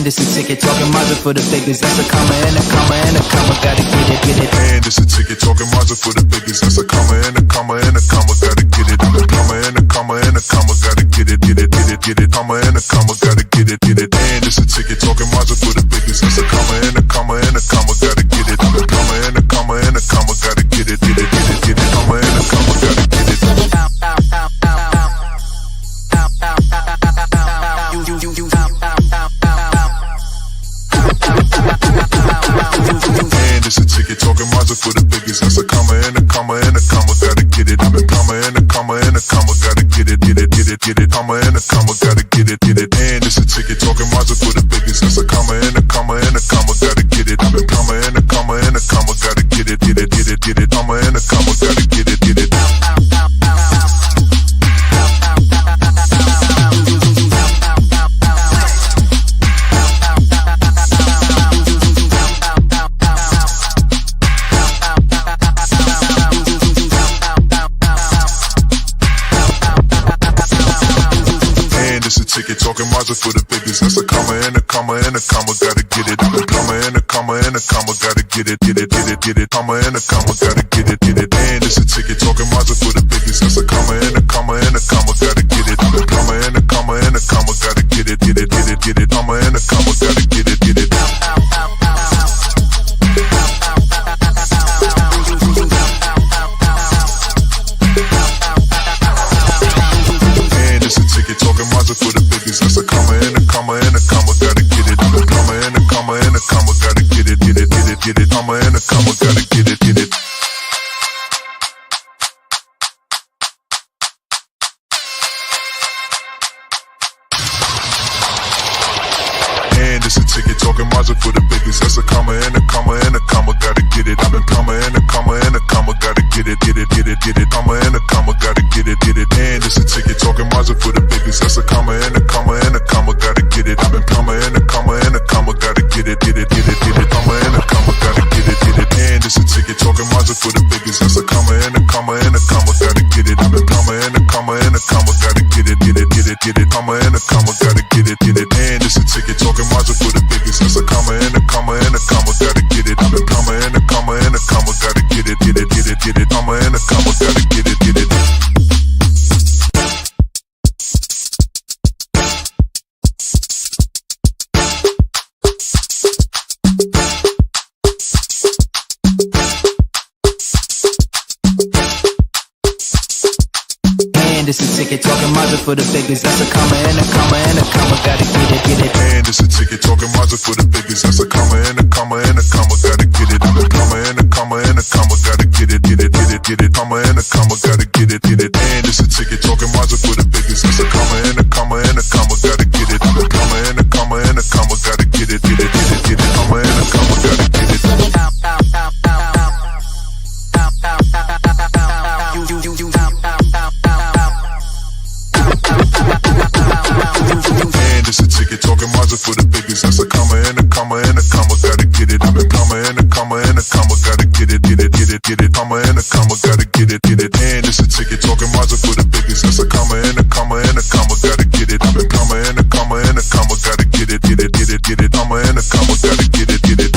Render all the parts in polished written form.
it's a ticket, talking Mazda for the biggest. That's a comma and a comma and a comma, gotta get it, get it. And it's a ticket, talking Mazda for the biggest. That's a comma and a comma and a comma, gotta get it. A comma and a comma and a comma, gotta get it, get it, get it, get it. Comma and a comma, gotta get it, get it. And it's a ticket, talking Mazda for the biggest. That's a comma and a comma and a comma, gotta get it. A comma and a comma and a comma, gotta get it, get it, get it, get it. Comma and a comma, gotta get it. And it's a ticket, talking Mazda for the biggest. That's a comma and a comma and a comma, gotta get it. A comma and a comma and a comma, gotta get it, get it, get it, get it. Comma and a comma, gotta get it, get it. And it's a ticket, talking Mazda for the biggest. That's a comma and a comma and a comma, gotta get it. A comma and a comma and a comma, gotta get it, get it, get it, get it. Comma and a comma, gotta get it, get it. Ticket, talking Mazda for the biggest. That's a comma and a comma and a comma, gotta get it. A comma and a comma and a comma, gotta get it, get it, get it, get it. Comma and a comma, gotta get it, get it. And it's a ticket, talking Mazda for the biggest. That's a comma and a comma and a comma, gotta get it. A comma and a comma and a comma, gotta get it, get it, get it, get it. Comma and a comma, gotta get it, get it. It's a ticket, talking Mazda for the biggest. That's a comma and a comma and a comma, gotta get it. A comma and a comma and a comma, gotta get it, get it, get it, get it. Comma and a comma, gotta get it, get it. And it's a ticket, talking Mazda for the biggest. That's a comma and a comma and a comma, gotta get it. A comma and a comma and a comma, gotta get it, get it, get it, get it. Comma and a comma, gotta get it, get it. And it's a ticket, talking Mazda for the biggest. That's a comma and a comma and a comma, gotta get it. A comma and a comma and a comma, gotta get it, get it, get it, get it. Comma and a comma, gotta get it, get it. And it's a ticket, talking Mazda for the biggest. That's a comma and a comma and a comma, gotta get it. A comma and a comma and a comma, gotta get it, get it, get it, get it. Comma and a comma, gotta get it, get it. And it's a ticket, talking Mazda for the biggest. That's a comma and a comma and a comma, gotta get it. A comma and a comma and a comma, gotta get it, get it, get it, get it. Comma and a comma, gotta get it, get it. It's a ticket, talking Mazda for the biggest. That's a comma and a comma and a comma, gotta get it, get it. And it's a ticket, talking Mazda for the biggest. That's a comma and a comma and a comma, gotta get it. A comma and a comma and a comma, gotta get it, get it, get it, get it. Comma and a comma, gotta get it, get it. And it's a ticket, talking Mazda for the biggest. That's a comma and a comma and a comma, gotta get it. A comma and a comma and a comma, gotta get it, get it, get it, get it. Comma and a comma, gotta get it. And it's a ticket, talking Mazda for the biggest. That's a comma and a comma and a comma, gotta get it. A comma and a comma and a comma, gotta get it, get it, get it, get it. Comma and a comma, gotta get it, get it. And it's a ticket, talking Mazda for the biggest. That's a comma and a comma and a comma, gotta get it. A comma and a comma and a comma, gotta get it, get it, get it, get it. Comma and a comma, gotta get it, get it.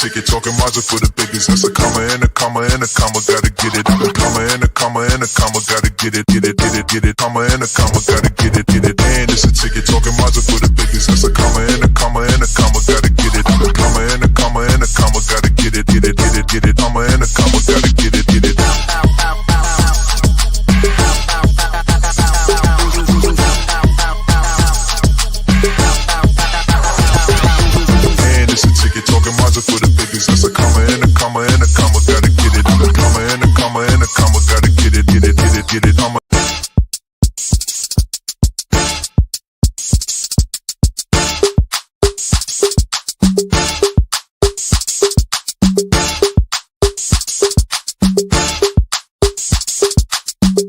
Ticket, talking Mazda for the biggest. That's a comma and a comma and a comma, gotta get it. A comma and a comma and a comma, gotta get it, get it, get it, get it. Comma and a comma, gotta get it, get it. And it's a ticket, talking Mazda for the biggest. That's a comma and a comma and a comma, gotta get it. A comma and a comma and a comma, gotta get it, get it, get it, get it. Comma and a comma, gotta get it, get it. And it's a ticket, talking Mazda for the biggest. That's a comma and a comma and a comma, gotta get it. A comma and a comma and a comma, gotta get it, get it, get it, get it. Comma.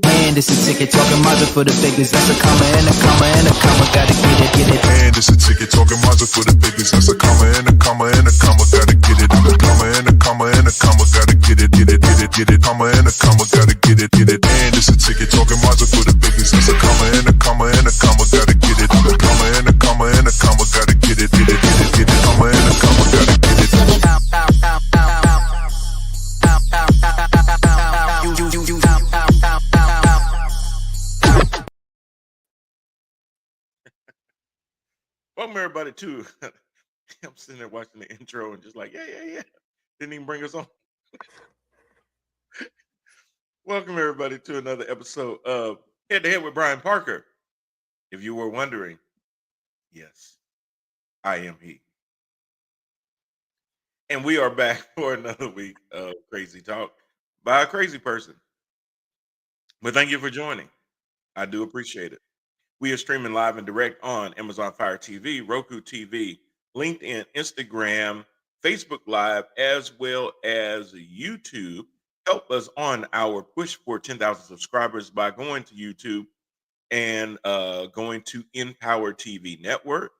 And it's a ticket, ticket, talking Mazda for the biggest. That's a comma and a comma and a comma. Gotta get it. And it's a ticket talking Mazda for the biggest. That's a comma and a comma and a comma. Gotta get it. I'm a comma and a comma and a comma. Gotta get it. Comma and a comma. Gotta get it. And it's a ticket talking Mazda for the biggest. That's a comma and a comma and a comma. Gotta get it. I'm a comma and a comma and a comma. Gotta get it. Comma and a comma. Gotta get it. Welcome everybody to. I'm sitting there watching the intro and just like, yeah. Didn't even bring us on. Welcome everybody to another episode of Head to Head with Brian Parker. If you were wondering, yes, I am he. And we are back for another week of Crazy Talk by a crazy person. But thank you for joining. I do appreciate it. We are streaming live and direct on Amazon Fire TV, Roku TV, LinkedIn, Instagram, Facebook Live, as well as YouTube. Help us on our push for 10,000 subscribers by going to YouTube and going to Empower TV Network.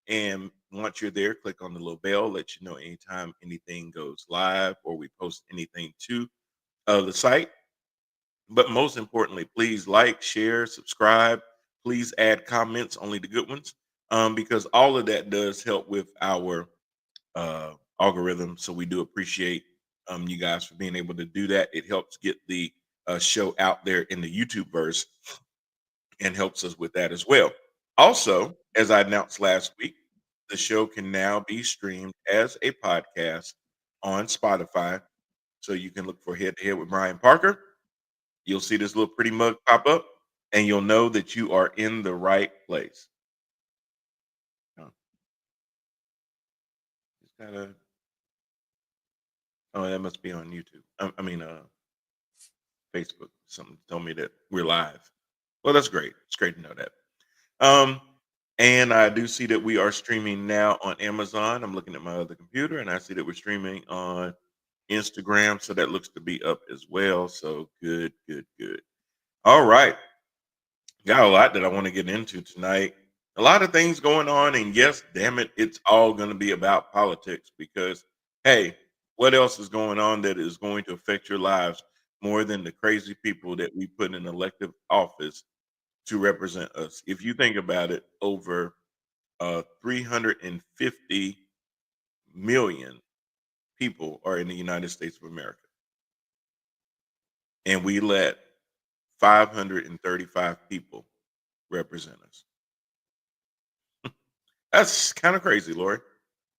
And once you're there, click on the little bell, let you know anytime anything goes live or we post anything to the site. But most importantly, please like, share, subscribe. Please add comments, only the good ones, because all of that does help with our algorithm. So we do appreciate you guys for being able to do that. It helps get the show out there in the YouTube verse and helps us with that as well. Also, as I announced last week, the show can now be streamed as a podcast on Spotify. So you can look for Head to Head with Brian Parker. You'll see this little pretty mug pop up. And you'll know that you are in the right place. Just gotta. Oh, that must be on YouTube. Facebook. Something told me that we're live. Well, that's great. It's great to know that. And I do see that we are streaming now on Amazon. I'm looking at my other computer, and I see that we're streaming on Instagram. So that looks to be up as well. So good. All right. Got a lot that I want to get into tonight. A lot of things going on, and yes, damn it, it's all going to be about politics because, hey, what else is going on that is going to affect your lives more than the crazy people that we put in elective office to represent us? If you think about it, over 350 million people are in the United States of America, and we let 535 people represent us. That's kind of crazy, Lori,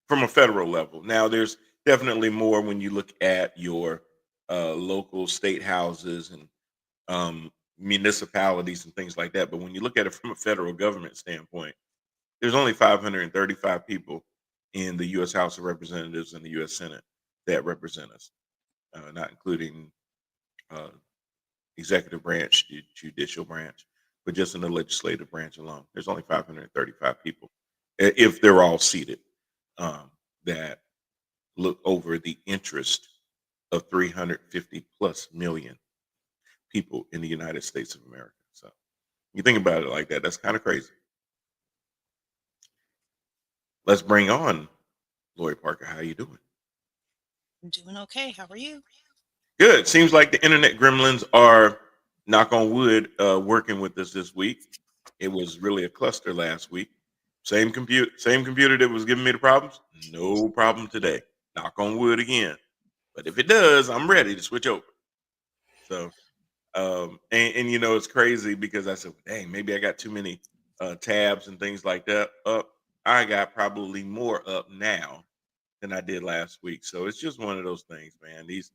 from a federal level. Now, there's definitely more when you look at your local state houses and municipalities and things like that. But when you look at it from a federal government standpoint, there's only 535 people in the U.S. House of Representatives and the U.S. Senate that represent us, not including executive branch, judicial branch, but just in the legislative branch alone. There's only 535 people, if they're all seated, that look over the interest of 350 plus million people in the United States of America. So you think about it like that, that's kind of crazy. Let's bring on Lori Parker. How you doing? I'm doing okay. How are you? Good. Seems like the internet gremlins are, knock on wood, working with us this week. It was really a cluster last week. Same computer that was giving me the problems. No problem today. Knock on wood again. But if it does, I'm ready to switch over. So, and you know, it's crazy because I said, dang, maybe I got too many tabs and things like that up. I got probably more up now than I did last week. So it's just one of those things, man. These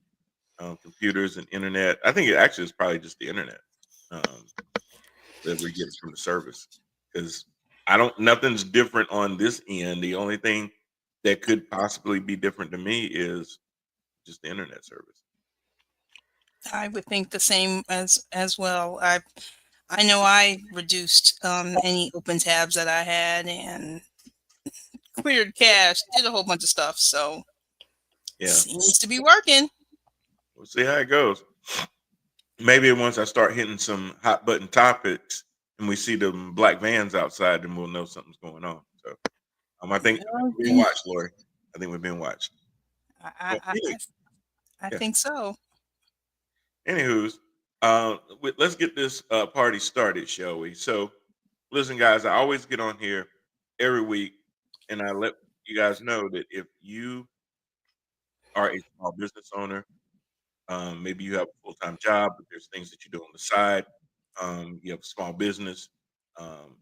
computers and internet. I think it actually is probably just the internet that we're getting from the service, because nothing's different on this end. The only thing that could possibly be different to me is just the internet service. I would think the same as well. I know I reduced any open tabs that I had and cleared cache, did a whole bunch of stuff. So yeah, seems to be working. We'll see how it goes. maybe once I start hitting some hot button topics and we see the black vans outside, then we'll know something's going on. So I think we're being watched, Lori. I think we're being watched. I, Well, I, I, I yeah. think so. Anywho's, let's get this party started, shall we? So, listen, guys, I always get on here every week, and I let you guys know that if you are a small business owner, maybe you have a full time job, but there's things that you do on the side. You have a small business. Um,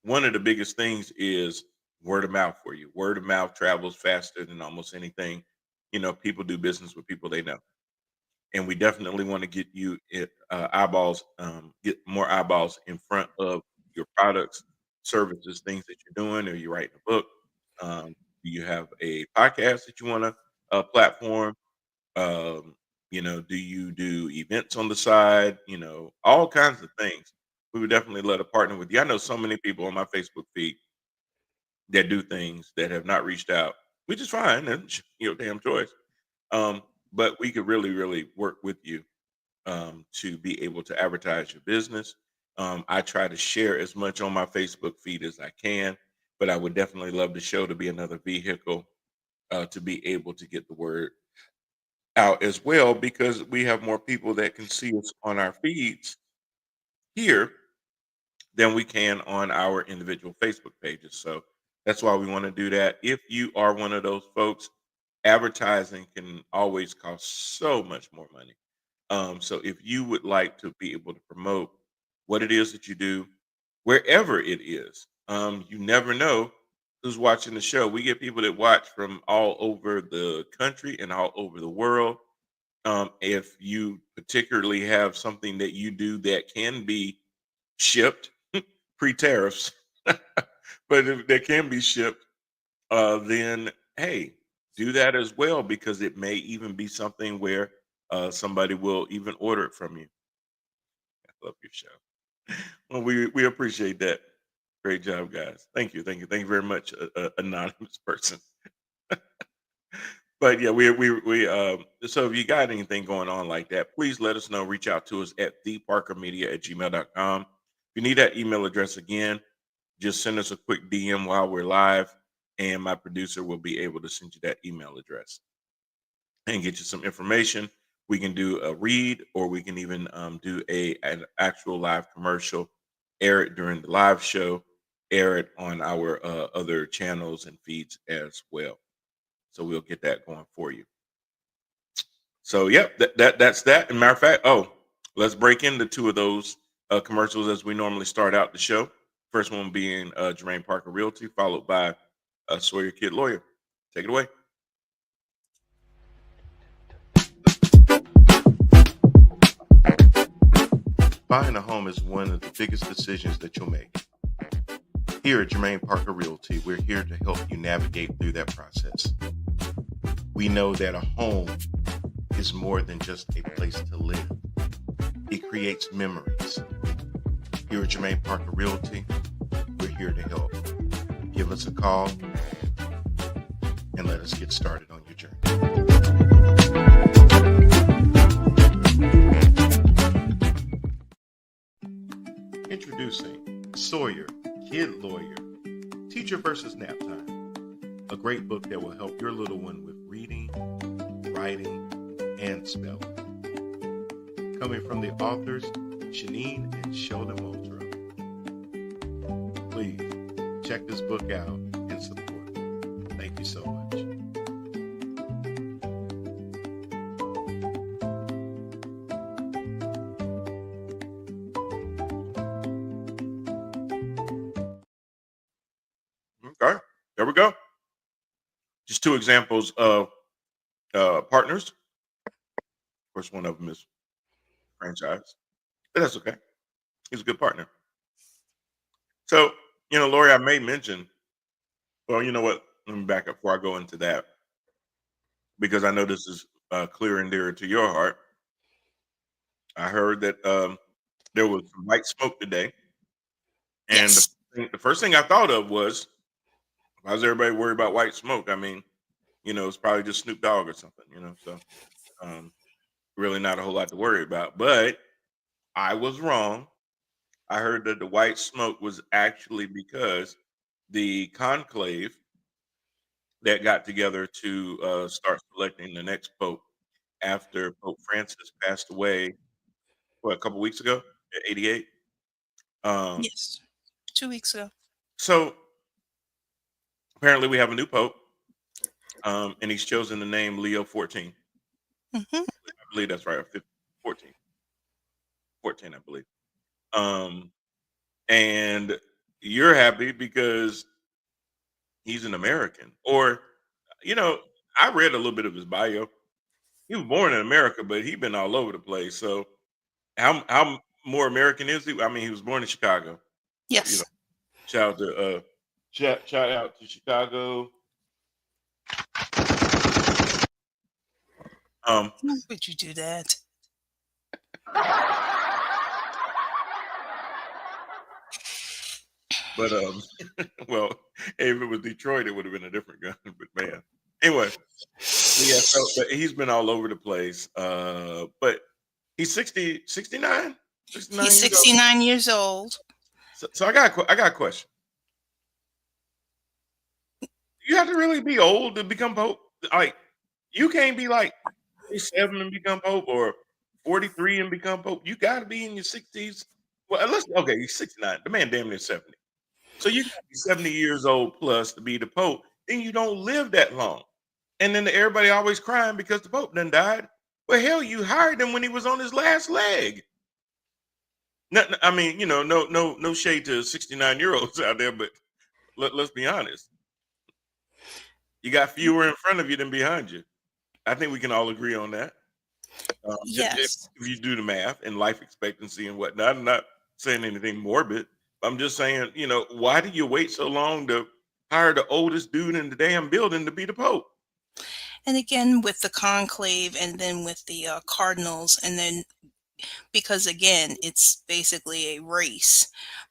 one of the biggest things is word of mouth for you. Word of mouth travels faster than almost anything. People do business with people they know, and we definitely want to get you eyeballs, get more eyeballs in front of your products, services, things that you're doing. Or you're writing a book. Do you have a podcast that you want to platform? Um, do you do events on the side? All kinds of things. We would definitely love to partner with you. I know so many people on my Facebook feed that do things that have not reached out, which is fine, and damn choice. But we could really, really work with you to be able to advertise your business. I try to share as much on my Facebook feed as I can, but I would definitely love the show to be another vehicle to be able to get the word out as well, because we have more people that can see us on our feeds here than we can on our individual Facebook pages. So that's why we want to do that. If you are one of those folks, advertising can always cost so much more money. So if you would like to be able to promote what it is that you do, wherever it is, you never know who's watching the show. We get people that watch from all over the country and all over the world. If you particularly have something that you do that can be shipped pre-tariffs, but if they can be shipped, then hey, do that as well, because it may even be something where somebody will even order it from you. I love your show. Well, we appreciate that. Great job, guys. Thank you very much, anonymous person. But yeah, so if you got anything going on like that, please let us know. Reach out to us at theparkermedia@gmail.com. If you need that email address again, just send us a quick DM while we're live, and my producer will be able to send you that email address and get you some information. We can do a read, or we can even do an actual live commercial, air it during the live show, air it on our other channels and feeds as well. So we'll get that going for you. So yep, that's that. And matter of fact, let's break into two of those commercials as we normally start out the show. First one being Jermaine Parker Realty, followed by Sawyer Kid Lawyer. Take it away. Buying a home is one of the biggest decisions that you'll make. Here at Jermaine Parker Realty, we're here to help you navigate through that process. We know that a home is more than just a place to live. It creates memories. Here at Jermaine Parker Realty, we're here to help. Give us a call and let us get started on your journey. Introducing Sawyer Kid Lawyer, Teacher versus Nap Time, a great book that will help your little one with reading, writing, and spelling. Coming from the authors Shanine and Sheldon Moultrie. Please check this book out and support. Thank you so much. Okay, there we go. Just two examples of partners. Of course, one of them is franchise, but that's okay. He's a good partner. So, Lori, I may mention, well, you know what? Let me back up before I go into that, because I know this is clear and dear to your heart. I heard that there was white smoke today. And Yes. the first thing I thought of was, why is everybody worried about white smoke? I mean, it's probably just Snoop Dogg or something, so Really not a whole lot to worry about. But I was wrong. I heard that the white smoke was actually because the conclave that got together to start selecting the next pope after Pope Francis passed away, what, a couple weeks ago at 88. Um, Yes, 2 weeks ago. so apparently we have a new pope, and he's chosen the name Leo 14. Hmm. I believe that's right, or 15, 14, 14, I believe. Um, and you're happy because he's an American, or you know, I read a little bit of his bio. He was born in America, but he's been all over the place. So how more American is he? I mean, he was born in Chicago. So Yes. shout out to shout out to Chicago. Um, Why would you do that? but well, if it was Detroit, it would have been a different gun. But man, anyway, yeah. So but he's been all over the place. But he's 60, 69, 69 He's years old. 69 years old. So I got a question. You have to really be old to become pope. Like you can't be like 47 and become pope or 43 and become pope. You got to be in your 60s. Well, unless okay, he's 69. The man damn near 70. So you got to be 70 years old plus to be the pope. Then you don't live that long. And then everybody always crying because the pope done died. Well, hell, you hired him when he was on his last leg. No, I mean, no shade to 69-year-olds out there, but let's be honest. You got fewer in front of you than behind you. I think we can all agree on that. Yes. If you do the math and life expectancy and whatnot, I'm not saying anything morbid. I'm just saying, why do you wait so long to hire the oldest dude in the damn building to be the pope? And again, with the conclave and then with the cardinals, and then because again, it's basically a race,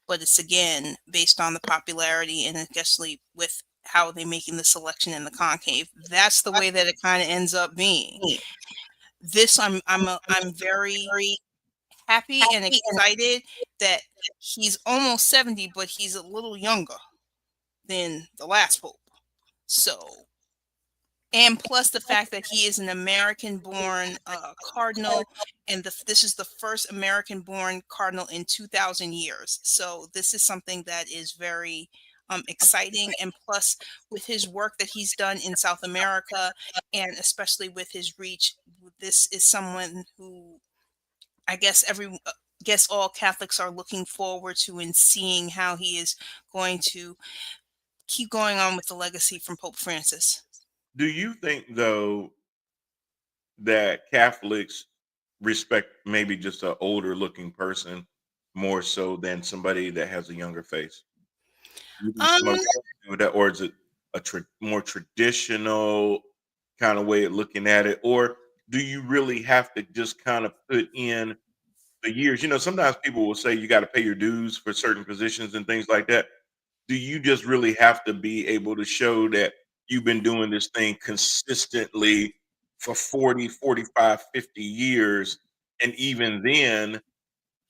but it's again based on the popularity and especially with how they're making the selection in the conclave. That's the way that it kind of ends up being. This I'm very happy and excited that he's almost 70, but he's a little younger than the last pope. So, and plus the fact that he is an American-born cardinal, and this is the first American-born cardinal in 2,000 years. So this is something that is very exciting, and plus with his work that he's done in South America, and especially with his reach, this is someone who I guess all Catholics are looking forward to and seeing how he is going to keep going on with the legacy from Pope Francis. Do you think though that Catholics respect maybe just an older looking person more so than somebody that has a younger face? You think some Um, of it do that, or is it a more traditional kind of way of looking at it, or do you really have to just kind of put in the years? Sometimes people will say you got to pay your dues for certain positions and things like that. Do you just really have to be able to show that you've been doing this thing consistently for 40, 45, 50 years? And even then,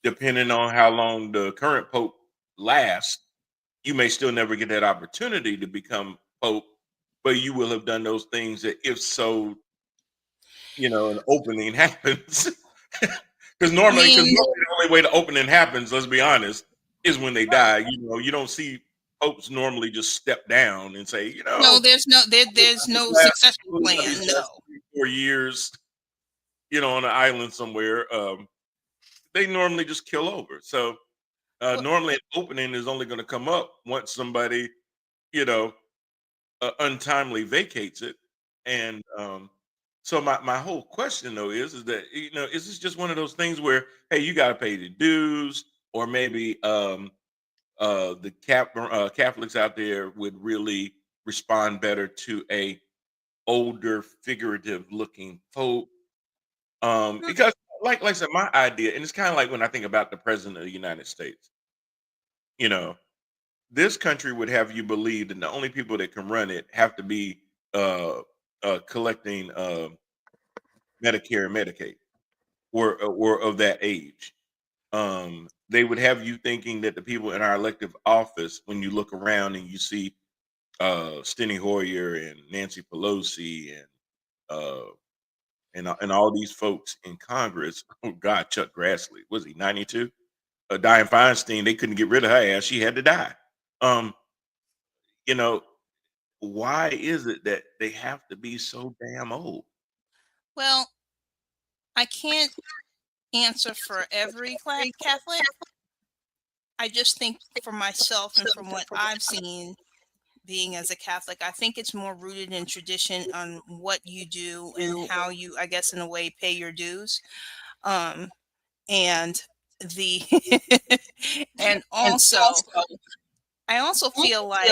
depending on how long the current pope lasts, you may still never get that opportunity to become pope, but you will have done those things that if so, an opening happens. Because I normally, mean, the only way the opening happens, let's be honest, is when they die. You don't see popes normally just step down and say, no, there's no last, succession plan. these No. last 3, 4 years, on an island somewhere, they normally just kill over. So Well, normally an opening is only going to come up once somebody, you know, untimely vacates it. And so my whole question though is that is this just one of those things where hey you got to pay the dues, or maybe the Catholics out there would really respond better to a older figurative looking pope, because like I said, my idea, and it's kind of like when I think about the president of the United States, you know this country would have you believe that the only people that can run it have to be collecting Medicare and Medicaid. were of that age. They would have you thinking that the people in our elective office, when you look around and you see Steny Hoyer and Nancy Pelosi and all these folks in Congress. Oh God, Chuck Grassley, was he 92? Dianne Feinstein, they couldn't get rid of her ass. She had to die. Um, you know, why is it that they have to be so damn old? Well, I can't answer for every Catholic. I just think for myself and from what I've seen being as a Catholic, I think it's more rooted in tradition on what you do and how you, I guess, in a way, pay your dues. Um, and the and also I also feel like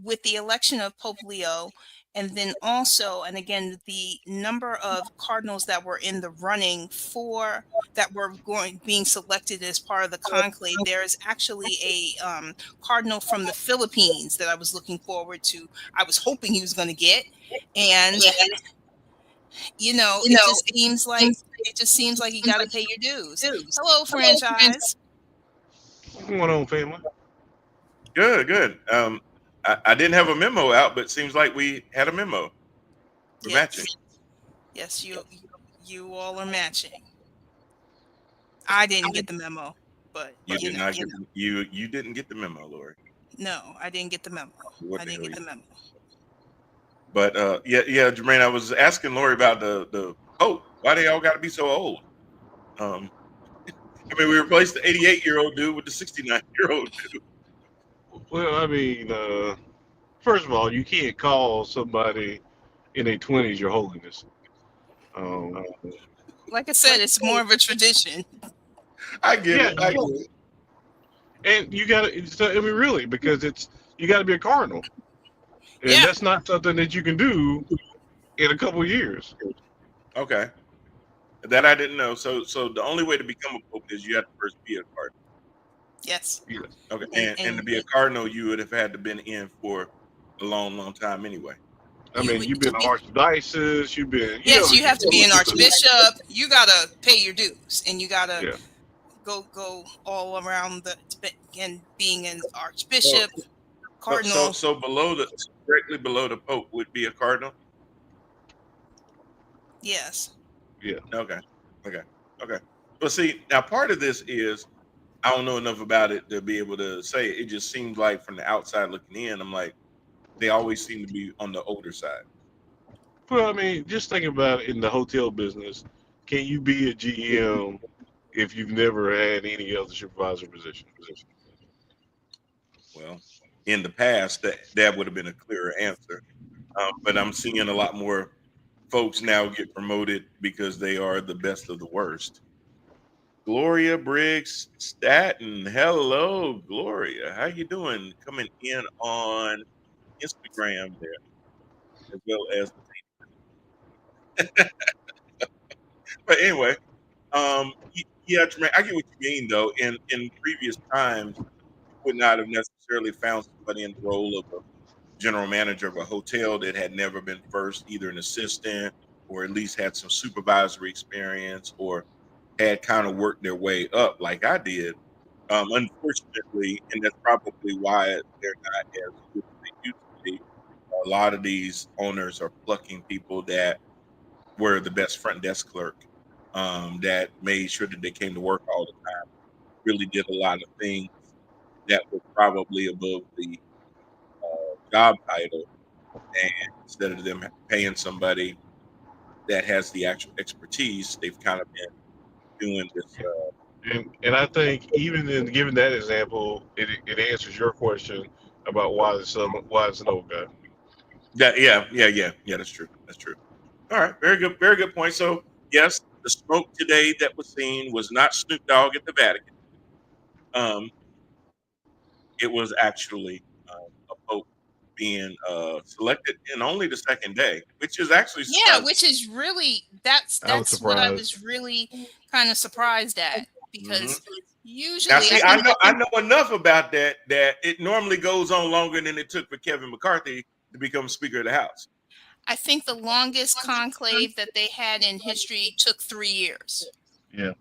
with the election of Pope Leo, and then also, and again, the number of cardinals that were in the running for that were being selected as part of the conclave, there is actually a cardinal from the Philippines that I was looking forward to. I was hoping he was going to get, and it just seems like you got to pay your dues. Hello, franchise. What's going on, family? Good. I didn't have a memo out, but it seems like we had a memo. We're matching. Yes, you all are matching. I didn't get the memo, but you did not get you didn't get the memo, Lori. No, I didn't get the memo. I didn't get the memo. But yeah, Jermaine, I was asking Lori about the Pope. Why they all got to be so old? I mean, we replaced the 88-year-old dude with the 69-year-old dude. Well, I mean, first of all, you can't call somebody in their 20s your holiness. Like I said, it's more of a tradition. I get it. And you got to, I mean, really, because you got to be a cardinal. And that's not something that you can do in a couple of years. Okay. That I didn't know. So the only way to become a pope is you have to first be a cardinal. Yes. Okay. And to be a cardinal, you would have had to been in for a long time anyway. I mean, you've been archdiocese, you've been... Yes, you have to be an archbishop. You got to pay your dues, and you got to go all around and being an archbishop, cardinal. So directly below the pope would be a cardinal? Yes. Yeah. Okay. Well, see, now part of this is I don't know enough about it to be able to say it. It just seems like from the outside looking in, I'm like, they always seem to be on the older side. Well, I mean, just think about it in the hotel business. Can you be a GM if you've never had any other supervisor position? Well, in the past, that would have been a clearer answer. But I'm seeing a lot more folks now get promoted because they are the best of the worst. Gloria Briggs Staten. Hello, Gloria. How you doing? Coming in on Instagram there, as well as but anyway, yeah, Jermaine, I get what you mean though. In previous times, you would not have necessarily found somebody in the role of a general manager of a hotel that had never been first either an assistant or at least had some supervisory experience or had kind of worked their way up like I did. Unfortunately, and that's probably why they're not as good as they used to be. A lot of these owners are plucking people that were the best front desk clerk, that made sure that they came to work all the time, really did a lot of things that were probably above the job title, and instead of them paying somebody that has the actual expertise, they've kind of been doing this. And I think even in giving that example, it answers your question about why it's an old guy. Yeah. That's true. All right, very good point. So yes, the smoke today that was seen was not Snoop Dogg at the Vatican. It was actually a pope being selected in only the second day, which is actually surprising. Which is really that's what I was really kind of surprised at, because usually now, see, I know enough about that it normally goes on longer than it took for Kevin McCarthy to become Speaker of the House. I think the longest conclave that they had in history took 3 years. Yeah.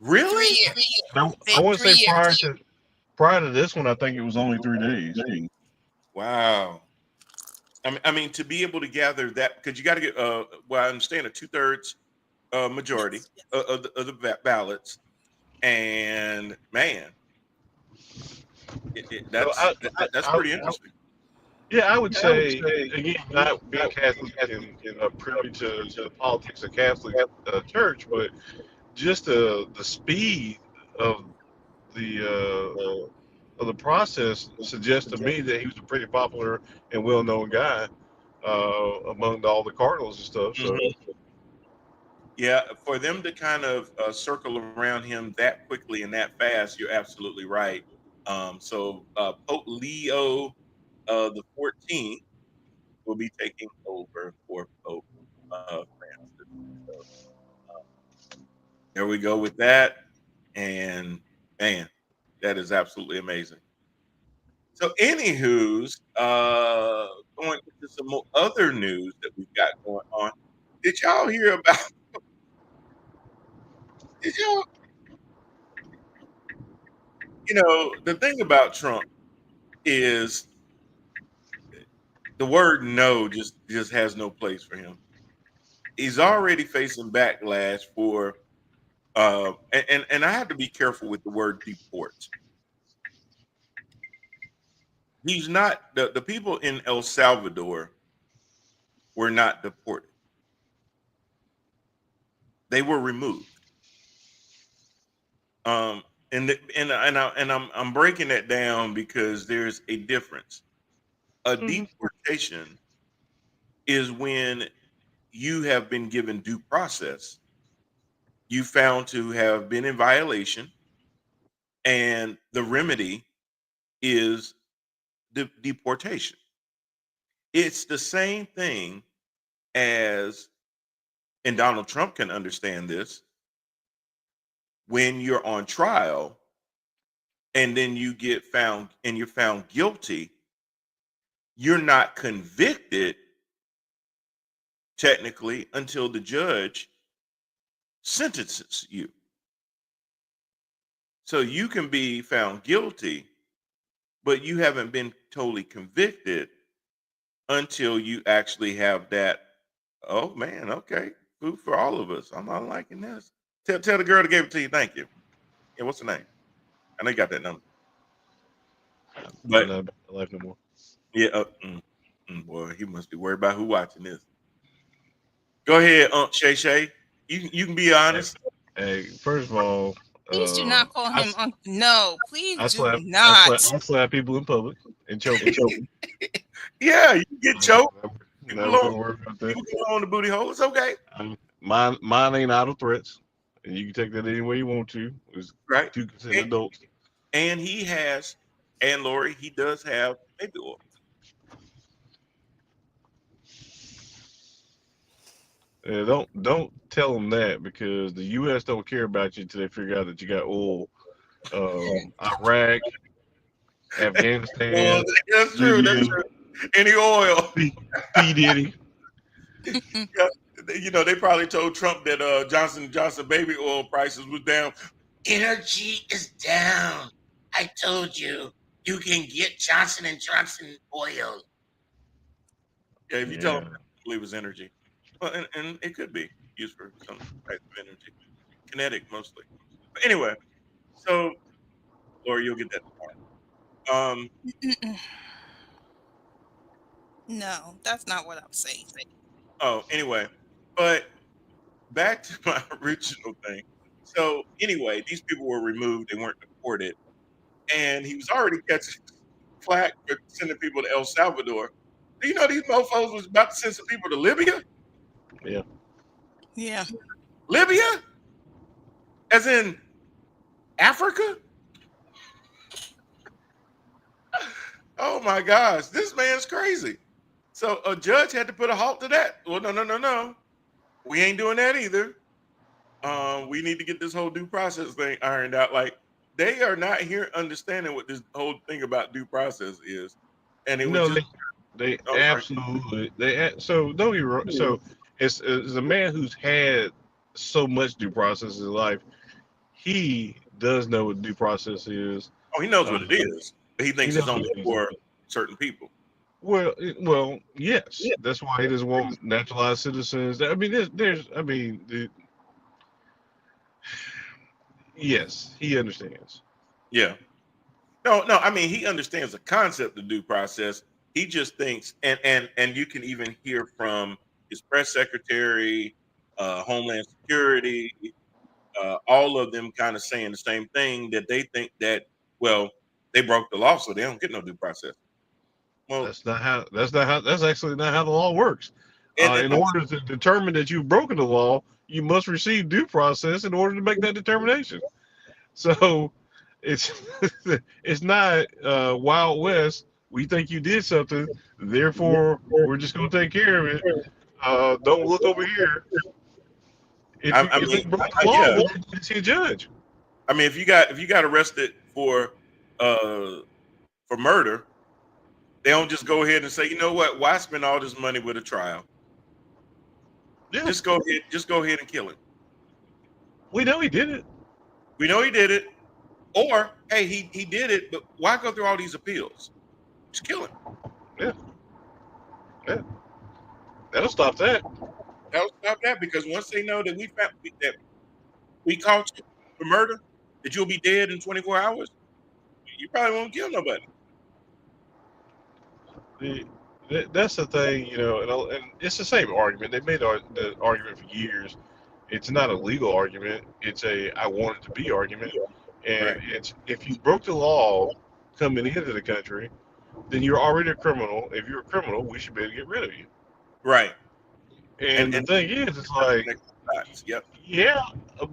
3 Really? years. I want to 3 say years. prior to this one, I think it was only 3 days. Wow. I mean, to be able to gather that, because you got to get, well, I understand a 2/3 majority of the ballots, and man, So that's I, pretty interesting. yeah, I would say again, not being Catholic and privy to the politics of Catholic Church, but just the speed of the process suggests to me that he was a pretty popular and well-known guy among all the cardinals and stuff. So Mhm. Yeah, for them to kind of circle around him that quickly and that fast, you're absolutely right. So Pope Leo the 14th will be taking over for Pope Francis. So there we go with that. And man, that is absolutely amazing. So, anywho's, going into some more other news that we've got going on. Did y'all hear about? Did y'all? The thing about Trump is the word "no" just has no place for him. He's already facing backlash for, and I have to be careful with the word deport. He's not the people in El Salvador were not deported. They were removed. Um, and I'm breaking that down because there's a difference. A deportation is when you have been given due process, you found to have been in violation, and the remedy is deportation. It's the same thing as, and Donald Trump can understand this, when you're on trial and then you're found guilty, you're not convicted technically until the judge sentences you. So you can be found guilty, but you haven't been totally convicted until you actually have that. Oh man, okay, food for all of us. I'm not liking this. Tell the girl that gave it to you. Thank you. Yeah, what's her name? I know you got that number. I'm But not about life no more. yeah, boy, he must be worried about who watching this. Go ahead, Shay Shay. You can be honest. Hey, first of all, Please do not call him uncle. No, please do not. I slap people in public and choke them. Yeah, you get choked. Never gonna worry about that. People go on the booty hole. It's okay. Mine ain't out of threats, and you can take that any way you want to. It's Right. two consenting adults. And he has, and Lori, he does have baby oil. Don't tell them that, because the U.S. don't care about you until they figure out that you got oil. Iraq, Afghanistan. Well, that's true. Libya, That's true. Any oil. P Diddy. They probably told Trump that Johnson baby oil prices was down. Energy is down. I told you can get Johnson and Johnson oil. Yeah, if you tell them, I believe it's energy. Well, and it could be used for some type of energy, kinetic mostly. But anyway, so Lori, you'll get that tomorrow. No, that's not what I'm saying. Oh, anyway, but back to my original thing. So anyway, these people were removed; they weren't deported, and he was already catching flack for sending people to El Salvador. Do you know these mofos was about to send some people to Libya? Yeah. Yeah. Libya? As in Africa? Oh my gosh, this man's crazy. So a judge had to put a halt to that. Well, no. We ain't doing that either. We need to get this whole due process thing ironed out. Like, they are not here understanding what this whole thing about due process is. And it was just They Oh, sorry. absolutely so don't be wrong. So as a man who's had so much due process in his life, he does know what due process is. Oh, he knows Uh, what it is, but he he thinks it's knows only what it is. for certain people. Well, yes. That's why he doesn't want naturalized citizens. I mean, yes, he understands. Yeah. No. I mean, he understands the concept of due process. He just thinks, and you can even hear from his press secretary, Homeland Security, all of them kind of saying the same thing, that they think that, well, they broke the law, so they don't get no due process. Well, That's actually not how the law works. and In order to determine that you've broken the law, you must receive due process in order to make that determination. So it's it's not Wild West. We think you did something, therefore we're just gonna take care of it. Don't look over here. I If they mean, broke the law, yeah. we'll see a judge. I mean, if you got arrested uh for murder, they don't just go ahead and say, you know what, why spend all this money with a trial? Yeah, Just go ahead and kill him. we know he did it. We know he did it. Or, hey, he did it, but why go through all these appeals? Just kill him. Yeah, that'll stop that. That'll stop that, because once they know that we caught you for murder, that you'll be dead in 24 hours, you probably won't kill nobody. That's the thing, and it's the same argument. They made the argument for years. It's not a legal argument. It's a I want it to be argument. And Right. it's if you broke the law coming into the country, then you're already a criminal. If you're a criminal, we should be able to get rid of you. Right. And the thing is, it's like, Yep. yeah,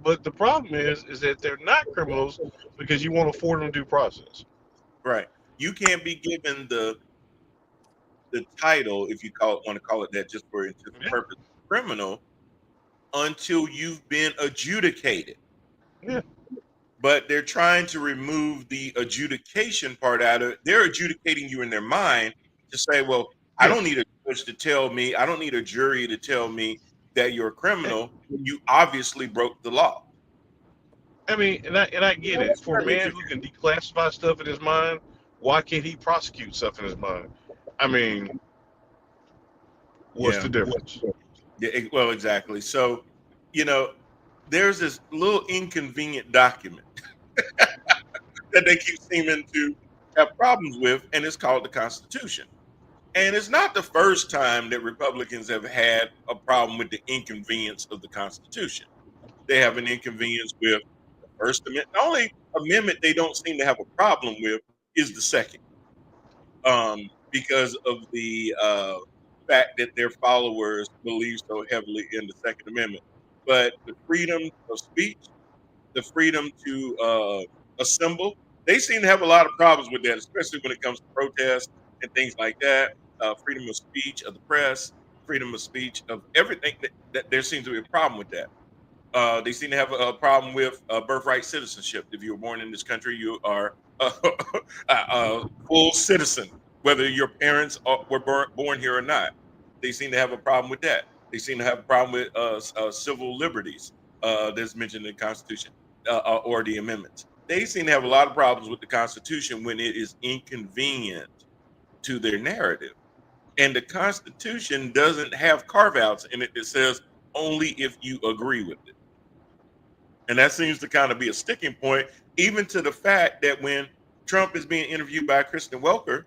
but the problem is that they're not criminals because you won't afford them due process. Right. You can't be given the title, if you want to call it that, just for its Yeah. purpose, criminal, until you've been adjudicated. Yeah. But they're trying to remove the adjudication part out of it. They're adjudicating you in their mind to say, well, I don't need a judge to tell me, I don't need a jury to tell me that you're a criminal. You obviously broke the law. I mean, and I get it. For a man who can declassify stuff in his mind, why can't he prosecute stuff in his mind? I mean, what's the difference? Yeah, well, exactly. So, there's this little inconvenient document that they keep seeming to have problems with, and it's called the Constitution. And it's not the first time that Republicans have had a problem with the inconvenience of the Constitution. They have an inconvenience with the First Amendment. The only amendment they don't seem to have a problem with is the second, because of the fact that their followers believe so heavily in the Second Amendment. But the freedom of speech, the freedom to assemble, they seem to have a lot of problems with that, especially when it comes to protests and things like that. Freedom of speech of the press, freedom of speech of everything. That there seems to be a problem with that. They seem to have a problem with birthright citizenship. If you were born in this country, you are a full citizen, whether your parents were born here or not. They seem to have a problem with that. They seem to have a problem with civil liberties that's mentioned in the Constitution or the amendments. They seem to have a lot of problems with the Constitution when it is inconvenient to their narrative. And the Constitution doesn't have carve-outs in it that says only if you agree with it. And that seems to kind of be a sticking point, even to the fact that when Trump is being interviewed by Kristen Welker,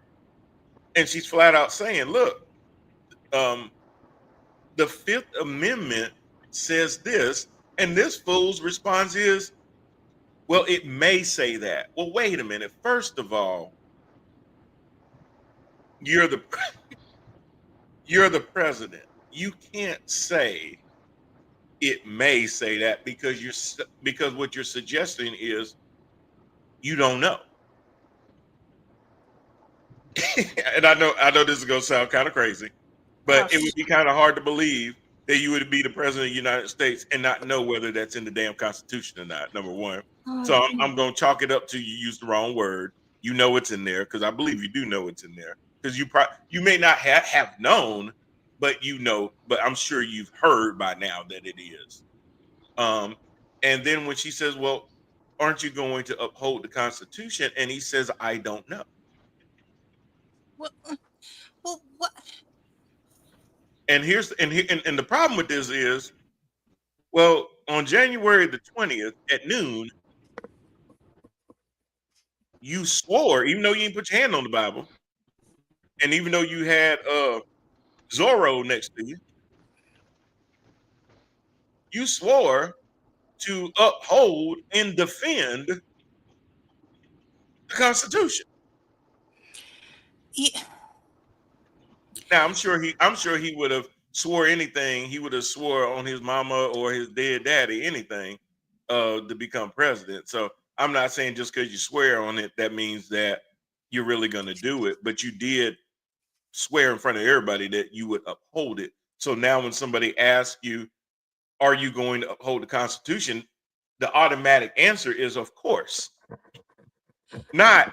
and she's flat out saying, look, the Fifth Amendment says this, and this fool's response is, well, it may say that. Well, wait a minute. First of all, you're the president. You can't say it may say that because what you're suggesting is you don't know. And I know this is gonna sound kind of crazy, but it would be kind of hard to believe that you would be the president of the United States and not know whether that's in the damn Constitution or not. Number one. So I'm going to chalk it up to you used the wrong word. You know it's in there because I believe you do know it's in there because you may not have known, but but I'm sure you've heard by now that it is. And then when she says, well, aren't you going to uphold the Constitution? And he says, I don't know. Well, what? And and the problem with this is, well, on January the 20th at noon, you swore, even though you didn't put your hand on the Bible, and even though you had Zorro next to you, you swore to uphold and defend the Constitution. Yeah. Now I'm sure he would have swore anything. He would have swore on his mama or his dead daddy anything to become president. So I'm not saying just because you swear on it that means that you're really going to do it, but you did swear in front of everybody that you would uphold it. So now when somebody asks you, are you going to uphold the Constitution? The automatic answer is, of course. Not,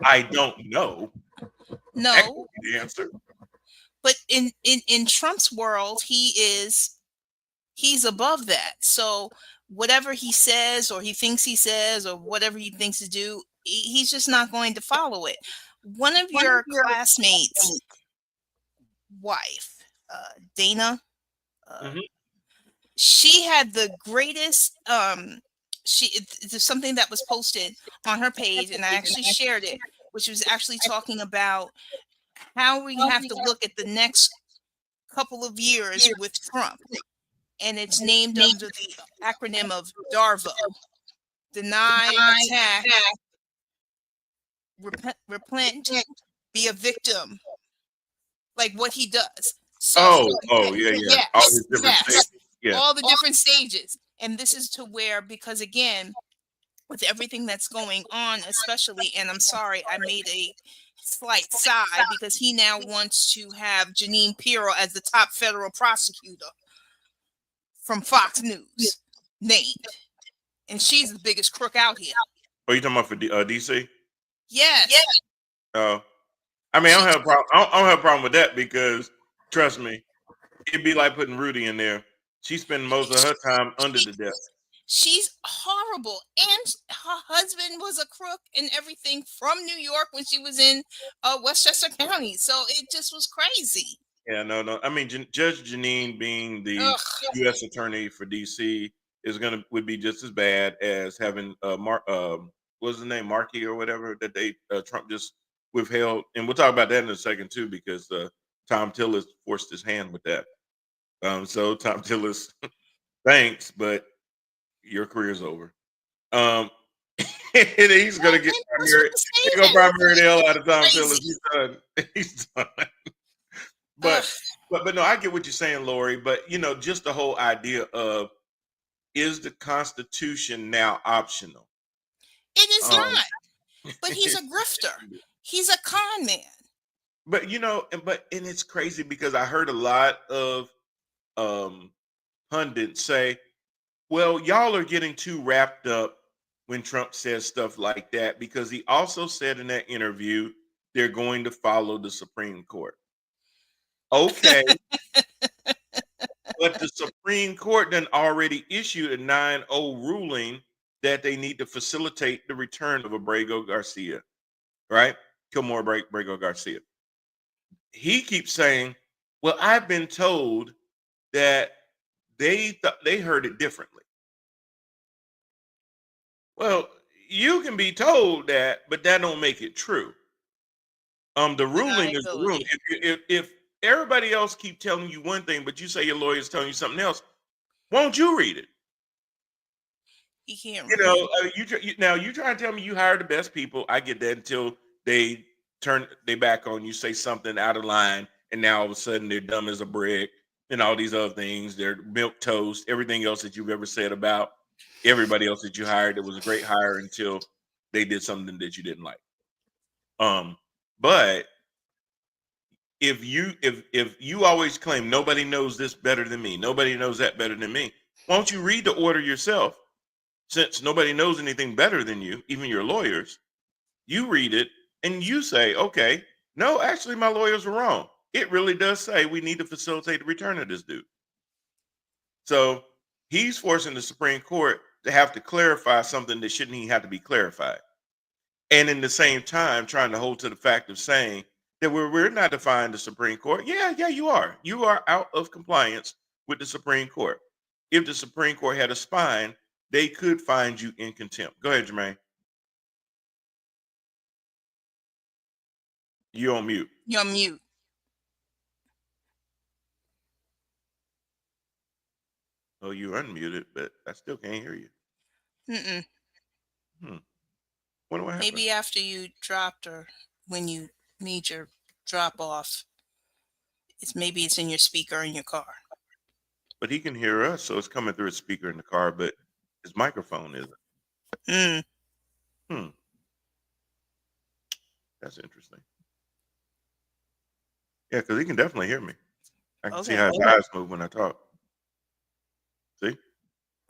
I don't know. No. That could be the answer. But in Trump's world, he's above that. So whatever he says or he thinks he says or whatever he thinks to do, he's just not going to follow it. One of your classmates' wife, Dana, she had the greatest it's something that was posted on her page, and I actually shared it, which was actually talking about how we have to look at the next couple of years with Trump. And it's named under the acronym of DARVO: deny, attack, repent, be a victim. Like what he does. So, yeah. All these different stages. Yeah. All the different stages. And this is to where, because again, with everything that's going on, especially, and I'm sorry, I made a slight sigh because he now wants to have Jeanine Pirro as the top federal prosecutor from Fox News named. And she's the biggest crook out here. Are you talking about for DC? Yes. I mean, I don't have a problem. I don't have a problem with that because, trust me, it'd be like putting Rudy in there. She spent most of her time under the desk. She's horrible, and her husband was a crook and everything from New York when she was in Westchester County. So it just was crazy. Yeah, no. I mean, Judge Jeanine being the U.S. attorney for D.C. would be just as bad as having what's his name, Markey or whatever that they Trump just withheld. And we'll talk about that in a second too, because Tom Tillis forced his hand with that. So Tom Tillis, thanks, but your career's over. And he's gonna get primary. He's gonna primary the hell out of Tom Tillis. He's done. He's done. But no, I get what you're saying, Lori. But just the whole idea of, is the Constitution now optional? It is not. But he's a grifter. He's a con man. But and it's crazy because I heard a lot of pundits say, well, y'all are getting too wrapped up when Trump says stuff like that, because he also said in that interview they're going to follow the Supreme Court. Okay. But the Supreme Court then already issued a 9-0 ruling that they need to facilitate the return of Abrego Garcia, right? Kilmore Abrego Garcia. He keeps saying, well, I've been told that they heard it differently. Well, you can be told that, but that don't make it true. The ruling is the ruling. If everybody else keep telling you one thing, but you say your lawyer's telling you something else, won't you read it? He can't. Now you try to tell me you hired the best people. I get that until they turn their back on you, say something out of line, and now all of a sudden they're dumb as a brick and all these other things. They're milk toast, everything else that you've ever said about everybody else that you hired that was a great hire until they did something that you didn't like. But if you always claim nobody knows this better than me, nobody knows that better than me, why don't you read the order yourself? Since nobody knows anything better than you, even your lawyers, you read it and you say, okay, No, actually, my lawyers were wrong. It really does say we need to facilitate the return of this dude. So he's forcing the Supreme Court to have to clarify something that shouldn't even have to be clarified. And in the same time, trying to hold to the fact of saying that we're not defying the Supreme Court. Yeah, you are. You are out of compliance with the Supreme Court. If the Supreme Court had a spine, they could find you in contempt. Go ahead, Jermaine. You're on mute. You're on mute. Oh, you're unmuted, but I still can't hear you. Mm-mm. Wonder what happened. Maybe after you dropped or when you made your drop off, maybe it's in your speaker in your car. But he can hear us, so it's coming through his speaker in the car, but his microphone isn't. That's interesting. Yeah, because he can definitely hear me. I can see how his eyes move when I talk. See?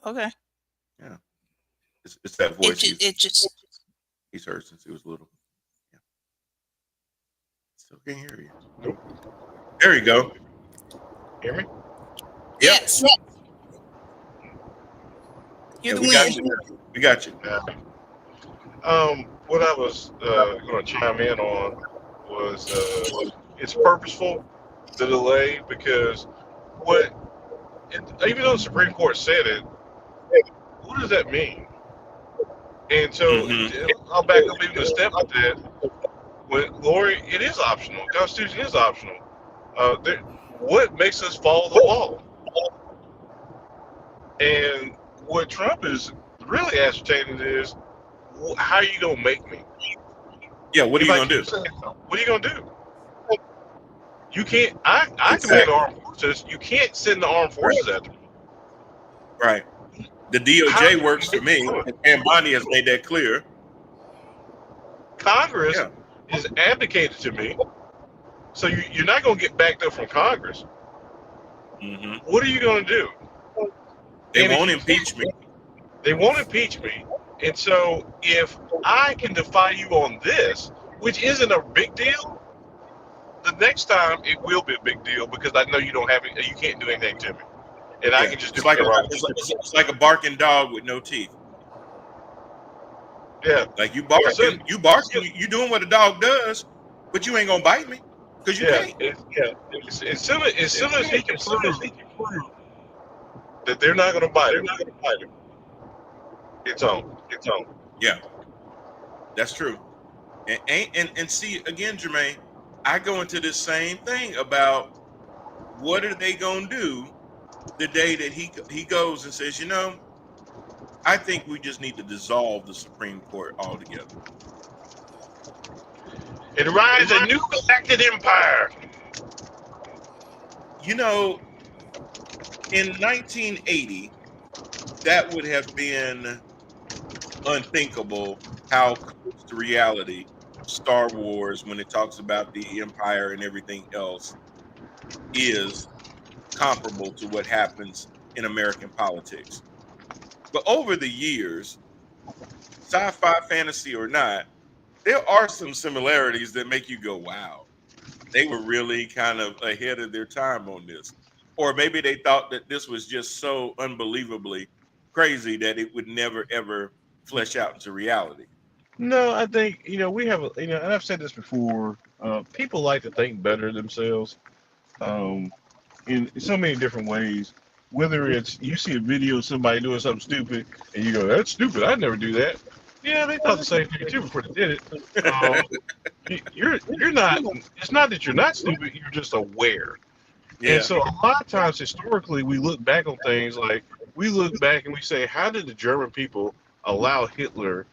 Okay. Yeah. It's that voice. It just he's heard since he was little. Yeah. Still can't hear you. Nope. There you go. Hear me? Yep. Yes. You're the winner. We got you. What I was going to chime in on was it's purposeful, the delay, because even though the Supreme Court said it, what does that mean? And so I'll back up even a step with that. Lori, it is optional. The Constitution is optional. What makes us follow the law? And what Trump is really ascertaining is, how are you going to make me? Yeah, what are you going to do? What are you going to do? You can't, I command the armed forces. You can't send the armed forces after me. Right. The DOJ works for me, and Bonnie has made that clear. Congress is abdicated to me, so you're not going to get backed up from Congress. What are you going to do? They won't impeach me. They won't impeach me. And so if I can defy you on this, which isn't a big deal, the next time it will be a big deal because I know you don't have it, you can't do anything to me. And I can just do it's like a barking dog with no teeth. Yeah. Like you barking, you doing what a dog does, but you ain't gonna bite me because you can't. As soon as he can prove that they're not gonna bite him, it's on. Yeah, that's true. And see again, Jermaine, I go into this same thing about what are they gonna do the day that he goes and says, you know, I think we just need to dissolve the Supreme Court altogether. It rise a new galactic empire. You know, in 1980, that would have been unthinkable how close to reality Star Wars, when it talks about the Empire and everything else, is comparable to what happens in American politics. But over the years, sci-fi, fantasy or not, there are some similarities that make you go, wow, they were really kind of ahead of their time on this. Or maybe they thought that this was just so unbelievably crazy that it would never, ever flesh out into reality. No, I think, we have, and I've said this before, people like to think better of themselves in so many different ways. Whether it's you see a video of somebody doing something stupid and you go, that's stupid, I'd never do that. Yeah, they thought the same thing too before they did it. You're not, it's not that you're not stupid, you're just aware. Yeah. And so a lot of times historically we look back on things like, we look back and we say, how did the German people allow Hitler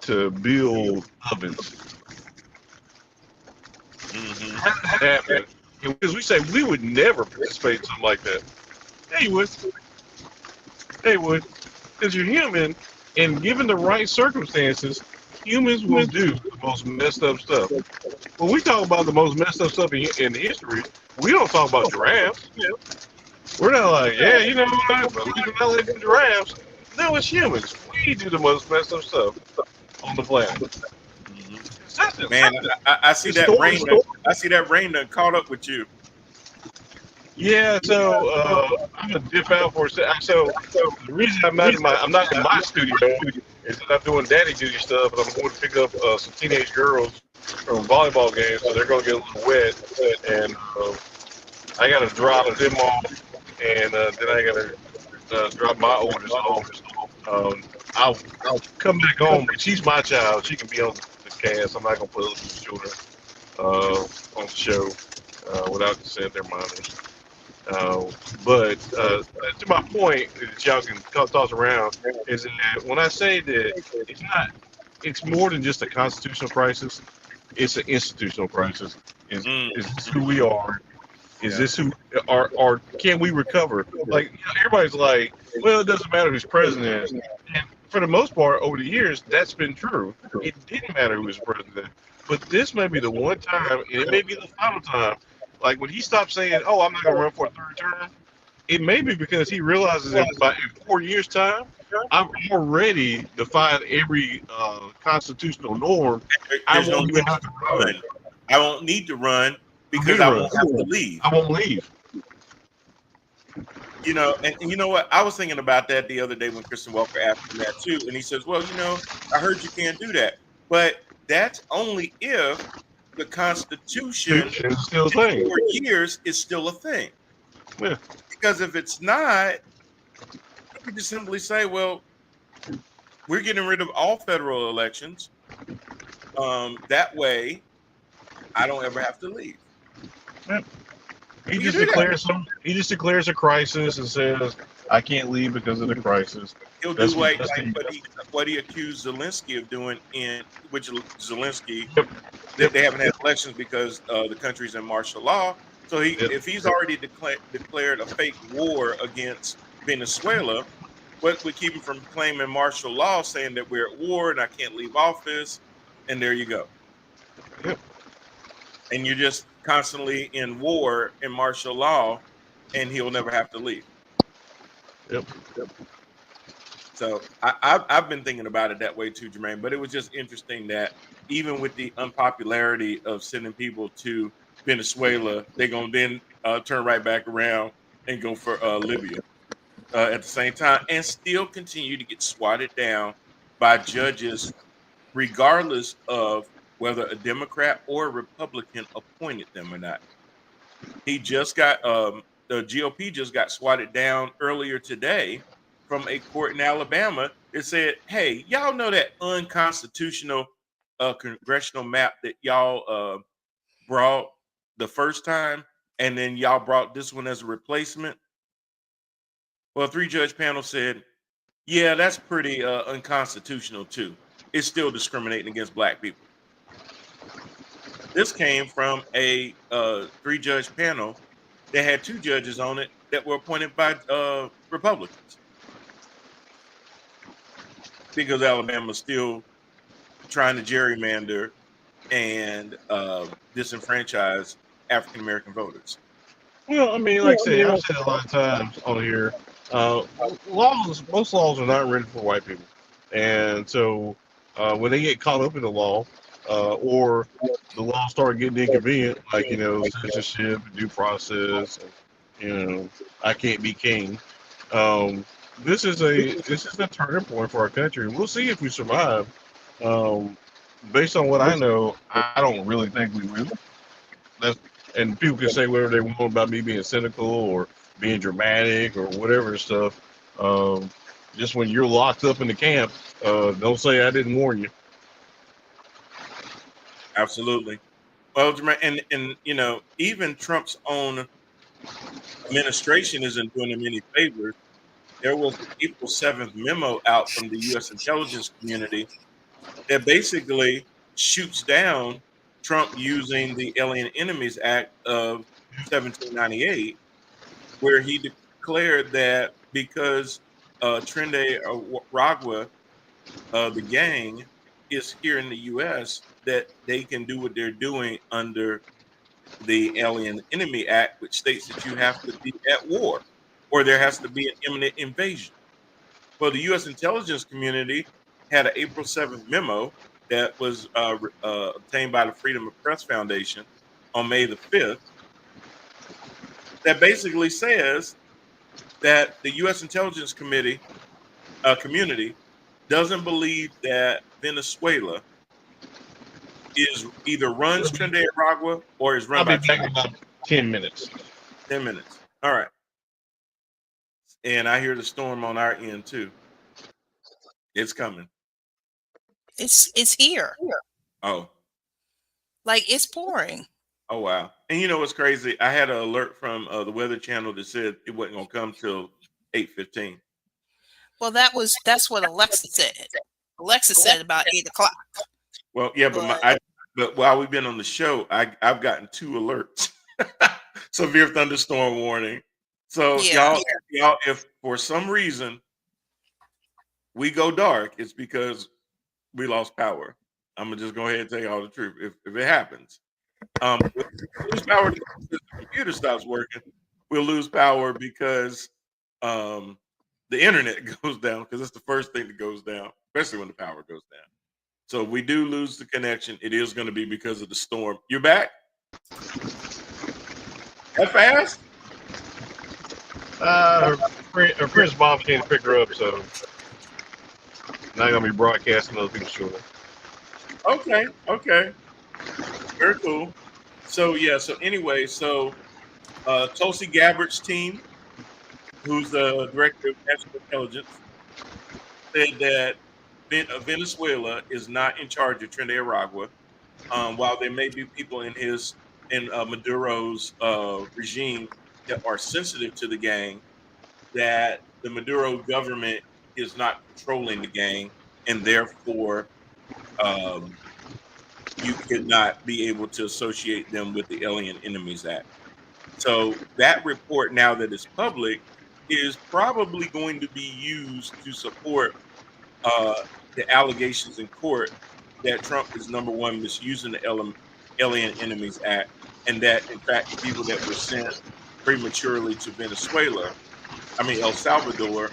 to build ovens? How did that happen? Because we say we would never participate in something like that. They would. Because you're human, and given the right circumstances, humans will do the most messed up stuff. When we talk about the most messed up stuff in history, we don't talk about giraffes. We're not like, you know what, but we do not like the giraffes. No, it's humans. We do the most messed up stuff on the planet. Man, I see that rain. I see that rain done caught up with you. Yeah, so I'm gonna dip out for a second. So the reason I'm not in my studio is that I'm doing daddy duty stuff, and I'm going to pick up some teenage girls from volleyball games, so they're gonna get a little wet, and I gotta drop them off, and then I gotta drop my oldest off. I'll come back home, but she's my child. She can be on the cast. I'm not gonna put other people's children on the show without consent of their minors. But to my point that y'all can toss around is that when I say that it's more than just a constitutional crisis, it's an institutional crisis. Is this who we are? Is this who are can we recover? Like, everybody's like, well, it doesn't matter who's president. And for the most part, over the years, that's been true. It didn't matter who was president. But this may be the one time, and it may be the final time, like when he stopped saying, "Oh, I'm not going to run for a third term," it may be because he realizes that in 4 years' time, I've already defied every constitutional norm. I won't even have to run. I won't need to run because I won't have to leave. I won't leave. You know, and you know what? I was thinking about that the other day when Kristen Welker asked him that too, and he says, "Well, you know, I heard you can't do that, but that's only if the Constitution is still a thing. 4 years is still a thing. Yeah. Because if it's not, you could just simply say, well, we're getting rid of all federal elections. That way, I don't ever have to leave." Yeah. He just declares a crisis and says, "I can't leave because of the crisis." He'll do what he accused Zelensky of doing, which Zelensky, that they haven't had elections because the country's in martial law. So if he's already declared a fake war against Venezuela, what would keep him from claiming martial law, saying that we're at war and I can't leave office? And there you go. Yep. And you're just constantly in war in martial law, and he'll never have to leave. Yep. So I've been thinking about it that way too, Jermaine. But it was just interesting that even with the unpopularity of sending people to Venezuela, they're gonna then turn right back around and go for Libya at the same time, and still continue to get swatted down by judges, regardless of whether a Democrat or a Republican appointed them or not. He just got the GOP just got swatted down earlier today from a court in Alabama. It said, "Hey, y'all know that unconstitutional congressional map that y'all brought the first time, and then y'all brought this one as a replacement?" Well, a 3-judge panel said, "Yeah, that's pretty unconstitutional too. It's still discriminating against black people." This came from a 3-judge panel that had 2 judges on it that were appointed by Republicans, because Alabama's still trying to gerrymander and disenfranchise African American voters. Well, I mean, like I said, I've said a lot of times on here, most laws are not written for white people. And so when they get caught up in the law, or the law start getting inconvenient, like, censorship, due process, and, I can't be king. This is a turning point for our country. We'll see if we survive. Based on what I know, I don't really think we will. And people can say whatever they want about me being cynical or being dramatic or whatever stuff. Just when you're locked up in the camp, don't say I didn't warn you. Absolutely. Well, and even Trump's own administration isn't doing him any favors. There was an April 7th memo out from the U.S. intelligence community that basically shoots down Trump using the Alien Enemies Act of 1798, where he declared that because Trinidad Ragua, the gang, is here in the U.S., that they can do what they're doing under the Alien Enemy Act, which states that you have to be at war or there has to be an imminent invasion. Well, the U.S. intelligence community had an April 7th memo that was obtained by the Freedom of Press Foundation on May the 5th that basically says that the U.S. Intelligence Committee community doesn't believe that Venezuela is either runs Trinidad or is I'll run be by back in Trinidad. about 10 minutes. 10 minutes. All right. And I hear the storm on our end too. It's coming. It's here. Oh. Like it's pouring. Oh wow. And you know what's crazy? I had an alert from the Weather Channel that said it wasn't gonna come till 8:15. Well, that's what Alexa said. Alexa said about 8 o'clock. Well, yeah, but while we've been on the show, I've gotten 2 alerts. Severe thunderstorm warning. So Yeah. y'all, if for some reason we go dark, it's because we lost power. I'm gonna just go ahead and tell you all the truth. If it happens, we'll lose power because the computer stops working. We'll lose power because the internet goes down, because it's the first thing that goes down, especially when the power goes down. So if we do lose the connection, it is going to be because of the storm. You're back? That fast? Her friend's mom came to pick her up, so not gonna be broadcasting other people's children. Okay. Very cool. So yeah, so anyway, Tulsi Gabbard's team, who's the director of national intelligence, said that Venezuela is not in charge of Trinidad. While there may be people in Maduro's regime that are sensitive to the gang, that the Maduro government is not controlling the gang, and therefore you could not be able to associate them with the Alien Enemies Act. So that report, now that it's public, is probably going to be used to support the allegations in court that Trump is, number one, misusing the Alien Enemies Act, and that in fact the people that were sent prematurely to El Salvador,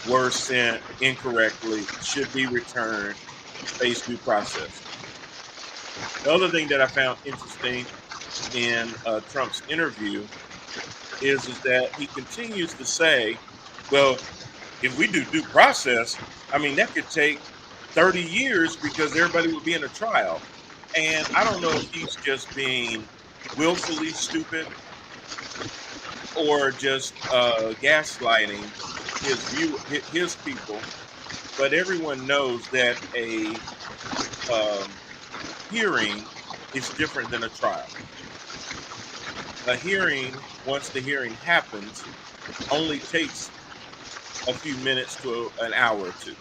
were sent incorrectly, should be returned, face due process. The other thing that I found interesting in Trump's interview is that he continues to say, well, if we do due process, that could take 30 years because everybody would be in a trial. And I don't know if he's just being willfully stupid or just gaslighting his people. But everyone knows that a hearing is different than a trial. A hearing, once the hearing happens, only takes a few minutes to an hour or two.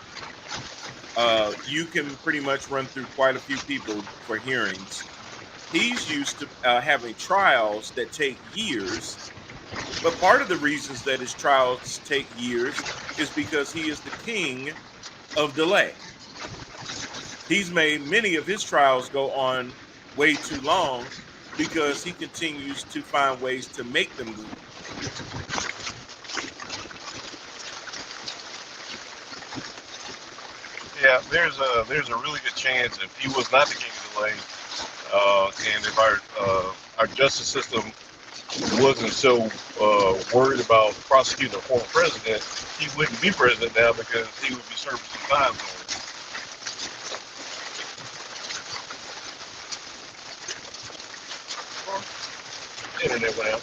You can pretty much run through quite a few people for hearings. He's used to having trials that take years, but part of the reasons that his trials take years is because he is the king of delay. He's made many of his trials go on way too long because he continues to find ways to make them go. Yeah, there's a really good chance if he was not the king of delay, and if our justice system wasn't so worried about prosecuting a former president, he wouldn't be president now because he would be serving some time zone. Internet went out.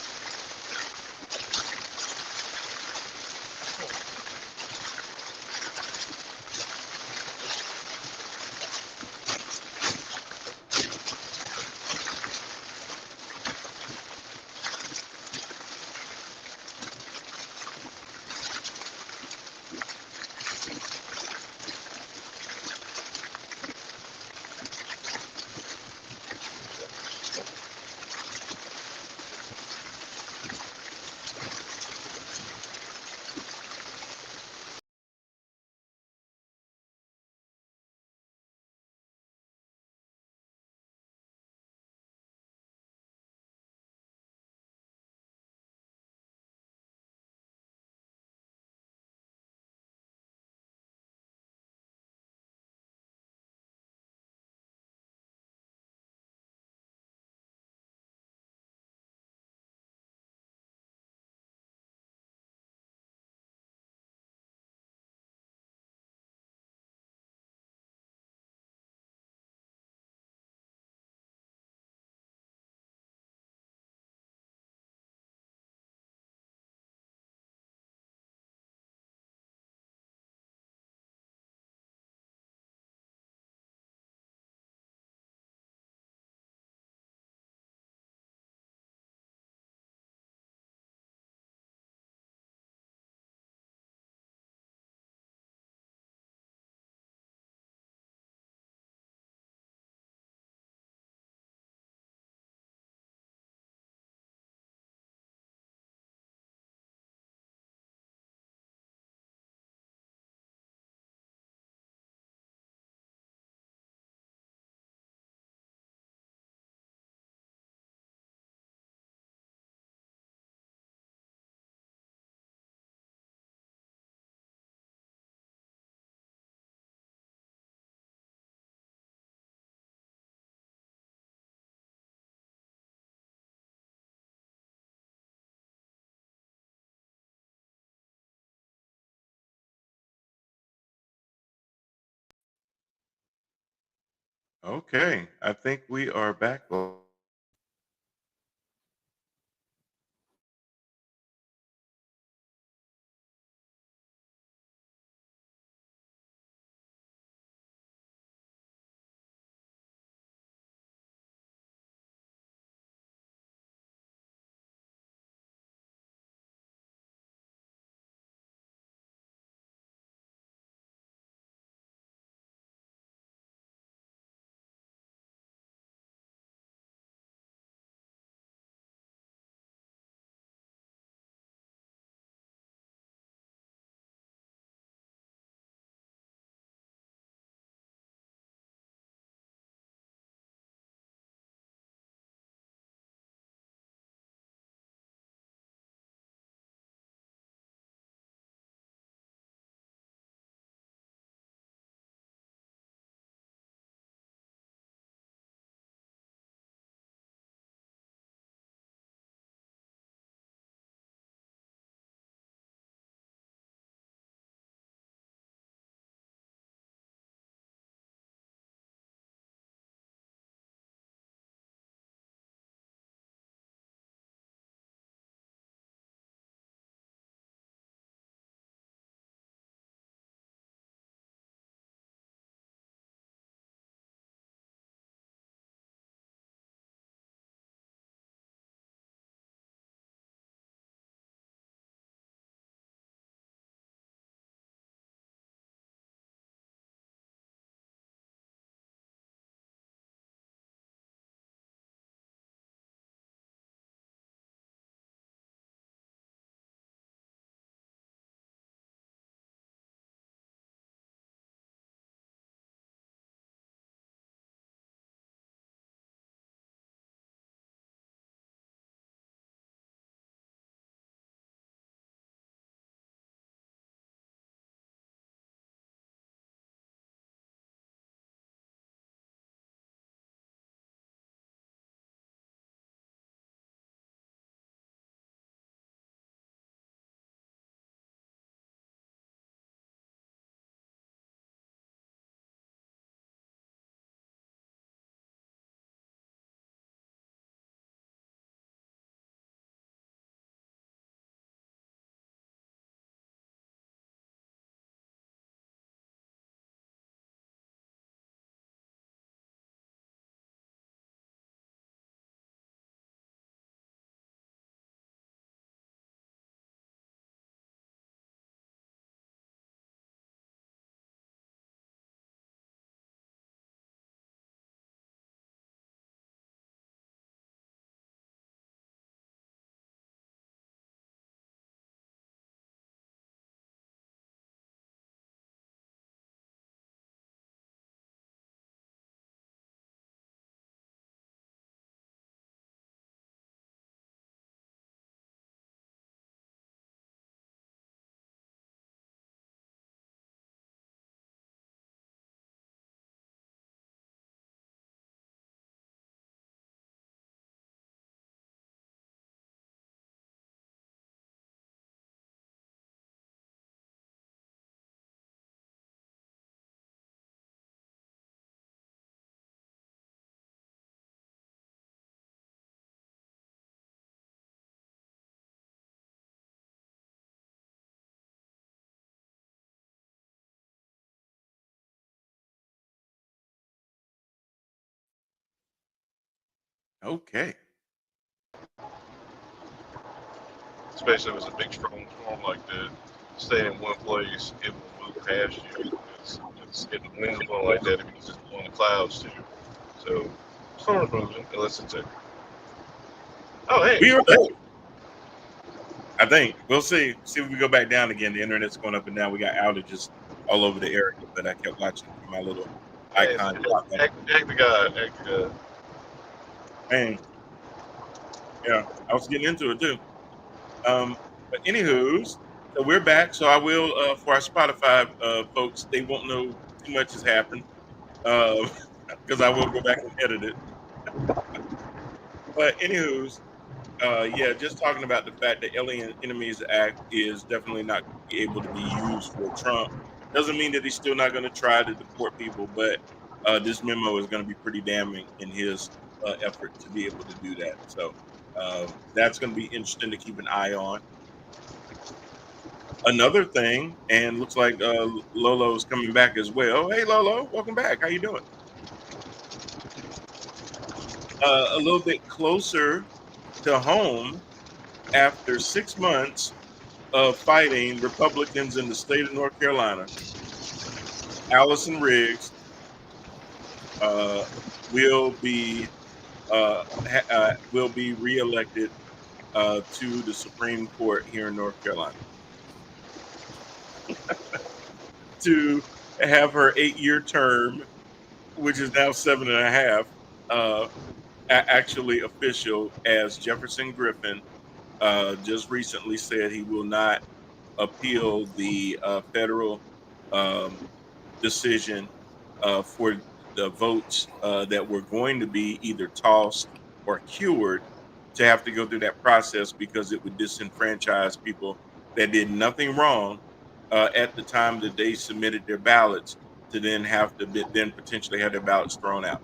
Okay, I think we are back. Okay. Especially if it's a big strong storm like that. Staying in one place, it will move past you. If the wind's blowing like that, it means it's blowing the clouds too. So storm's moving unless it's a. Oh hey, We are back. I think we'll see. See if we go back down again. The internet's going up and down. We got outages all over the area, but I kept watching my little hey, icon. act the god, act the god. And yeah, I was getting into it too. But anywho's, so we're back. So I will for our Spotify folks, they won't know too much has happened because I will go back and edit it. But anywho's, yeah, just talking about the fact that Alien Enemies Act is definitely not able to be used for Trump. Doesn't mean that he's still not going to try to deport people, but this memo is going to be pretty damning in his effort to be able to do that. So that's going to be interesting to keep an eye on. Another thing, and looks like Lolo's coming back as well. Hey, Lolo, welcome back. How you doing? A little bit closer to home, after 6 months of fighting Republicans in the state of North Carolina, Allison Riggs will be reelected to the Supreme Court here in North Carolina to have her 8-year term, which is now 7.5, actually official, as Jefferson Griffin just recently said he will not appeal the federal decision for the votes that were going to be either tossed or cured, to have to go through that process, because it would disenfranchise people that did nothing wrong at the time that they submitted their ballots, to then have to then potentially have their ballots thrown out.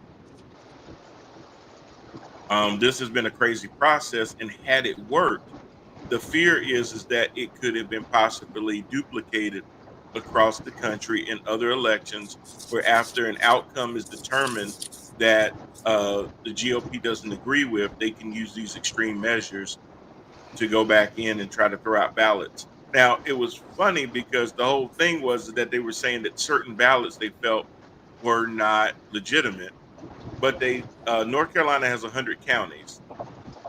This has been a crazy process, and had it worked, the fear is that it could have been possibly duplicated across the country in other elections, where after an outcome is determined that the GOP doesn't agree with, they can use these extreme measures to go back in and try to throw out ballots. Now, it was funny because the whole thing was that they were saying that certain ballots they felt were not legitimate, but North Carolina has 100 counties.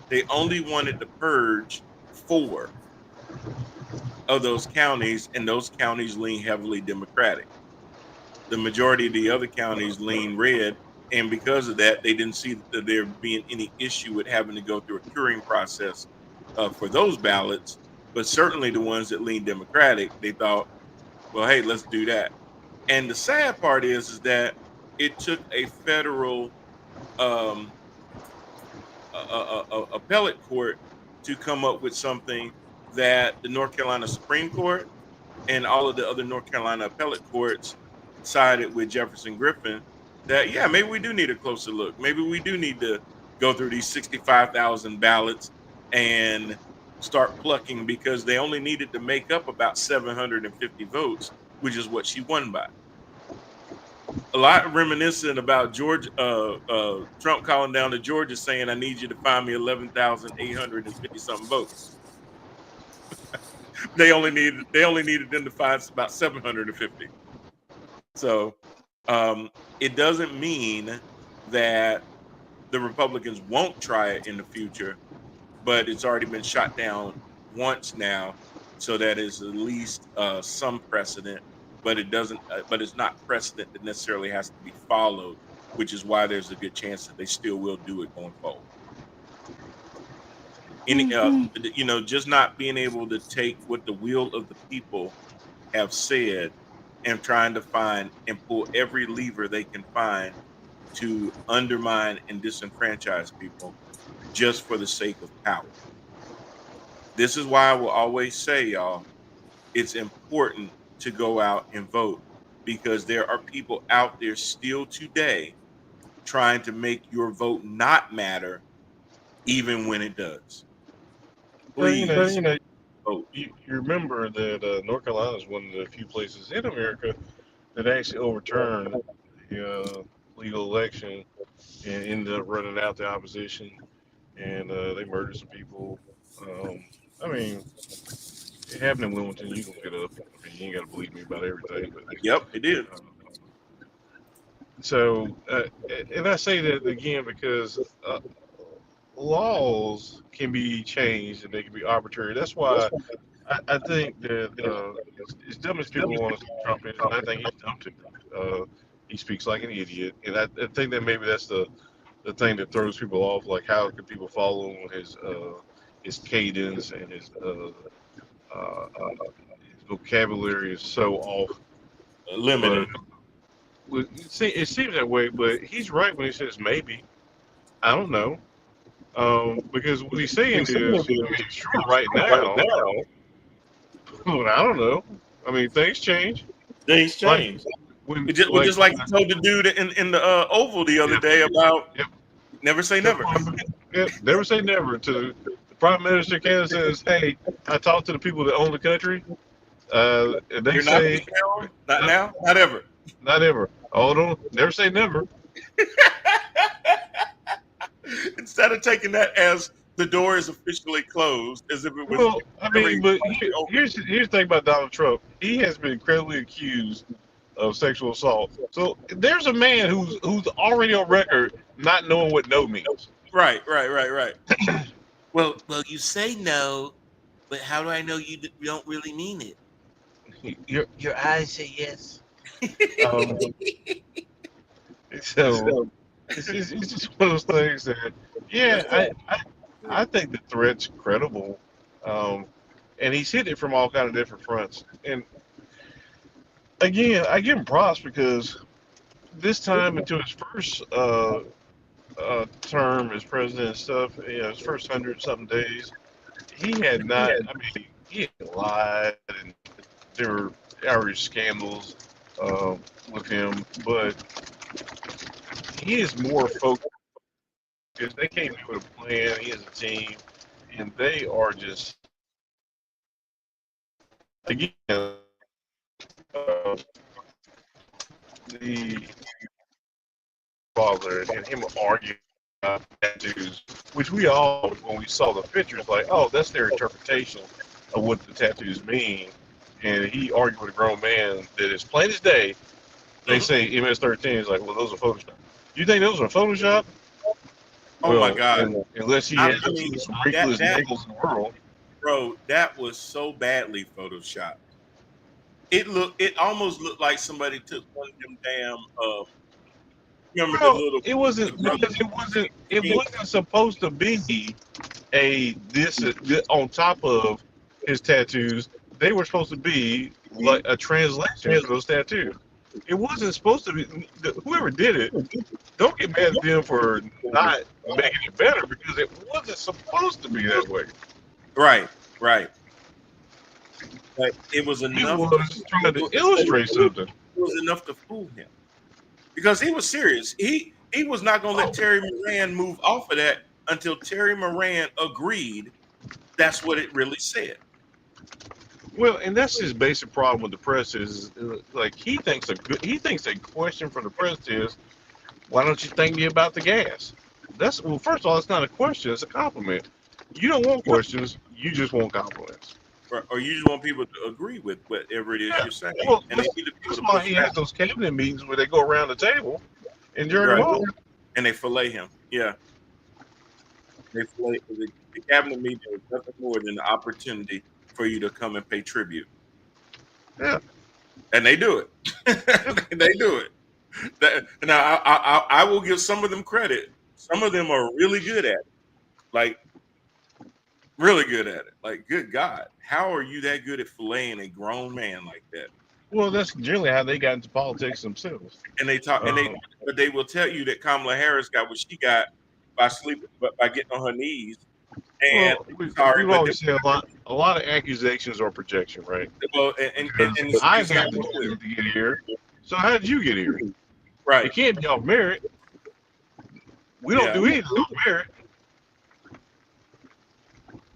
They only wanted to purge 4 of those counties, and those counties lean heavily Democratic. The majority of the other counties lean red, and because of that, they didn't see that there being any issue with having to go through a curing process for those ballots. But certainly the ones that lean Democratic, they thought, well, hey, let's do that. And the sad part is that it took a federal appellate court to come up with something that the North Carolina Supreme Court and all of the other North Carolina appellate courts sided with Jefferson Griffin, that, yeah, maybe we do need a closer look. Maybe we do need to go through these 65,000 ballots and start plucking, because they only needed to make up about 750 votes, which is what she won by. A lot reminiscent about George Trump calling down to Georgia saying, I need you to find me 11,850 something votes. They only needed them to find about 750. So it doesn't mean that the Republicans won't try it in the future, but it's already been shot down once now, so that is at least some precedent. But it doesn't. But it's not precedent that necessarily has to be followed, which is why there's a good chance that they still will do it going forward. Just not being able to take what the will of the people have said and trying to find and pull every lever they can find to undermine and disenfranchise people just for the sake of power. This is why I will always say, y'all, it's important to go out and vote, because there are people out there still today trying to make your vote not matter, even when it does. Please vote. You remember that North Carolina is one of the few places in America that actually overturned the legal election and ended up running out the opposition, and they murdered some people. I mean, it happened in Wilmington. You can look it up. I mean, you ain't got to believe me about everything. But, Yep, it did. So, and I say that again because laws can be changed and they can be arbitrary. That's why I think that as dumb as people want to say Trump is, and I think he's dumb too. He speaks like an idiot, and I think that maybe that's the thing that throws people off. Like, how can people follow his cadence and his vocabulary is so off, Limited. But, it seems that way, but he's right when he says maybe. I don't know, because what he's saying is it's true right now. But I don't know. I mean, things change. Things change. when Just like you told the dude in the Oval the other day about never say never. Never say never. To the Prime Minister of Canada says, "Hey, I talked to the people that own the country, and they You're say not now, not ever. not ever. Oh, don't never say never." Instead of taking that as the door is officially closed, as if it was. Well, I mean, but here's the thing about Donald Trump. He has been credibly accused of sexual assault. So there's a man who's already on record not knowing what no means. Right. Well, you say no, but how do I know you don't really mean it? Your eyes say yes. So it's just one of those things that, yeah, I think the threat's credible, and he's hit it from all kind of different fronts. And again, I give him props because this time into his first term as president and stuff, his first 100-something days, he had not. I mean, he had lied, and there were outrage scandals with him, but he is more focused because they came in with a plan. He has a team, and they are just again the father and him arguing about tattoos, which we all, when we saw the pictures, like, oh, that's their interpretation of what the tattoos mean. And he argued with a grown man that is plain as day. They say MS-13 is like, well, those are Photoshop. You think those are Photoshop? Oh my God! Unless he has some wrinkles nipples in the world, bro, that was so badly photoshopped. It almost looked like somebody took one of them damn. Remember the little? It wasn't because it wasn't supposed to be this on top of his tattoos. They were supposed to be like a translation of those tattoos. It wasn't supposed to be. Whoever did it, don't get mad at them for not making it better because it wasn't supposed to be that way. Right. But it was enough. He was trying to illustrate something. It was enough to fool him because he was serious. He was not going to let Terry Moran move off of that until Terry Moran agreed that's what it really said. Well, and that's his basic problem with the press is like he thinks a question from the press is, why don't you thank me about the gas? First of all, it's not a question; it's a compliment. You don't want questions; you just want compliments. Or you just want people to agree with whatever it is you're saying. Well, and that's why he has those cabinet meetings where they go around the table and during them all. And they fillet him. Yeah. They fillet the cabinet meeting is nothing more than an opportunity for you to come and pay tribute. Yeah. And they do it. They do it. Now, I will give some of them credit. Some of them are really good at it. Like, really good at it. Like, good God. How are you that good at filleting a grown man like that? Well, that's generally how they got into politics themselves. And they talk, but they will tell you that Kamala Harris got what she got by getting on her knees. And we've always said a lot of accusations are projection, right? Well, and I've had to get here. So how did you get here? Right. It can't be off merit. We don't do anything off merit.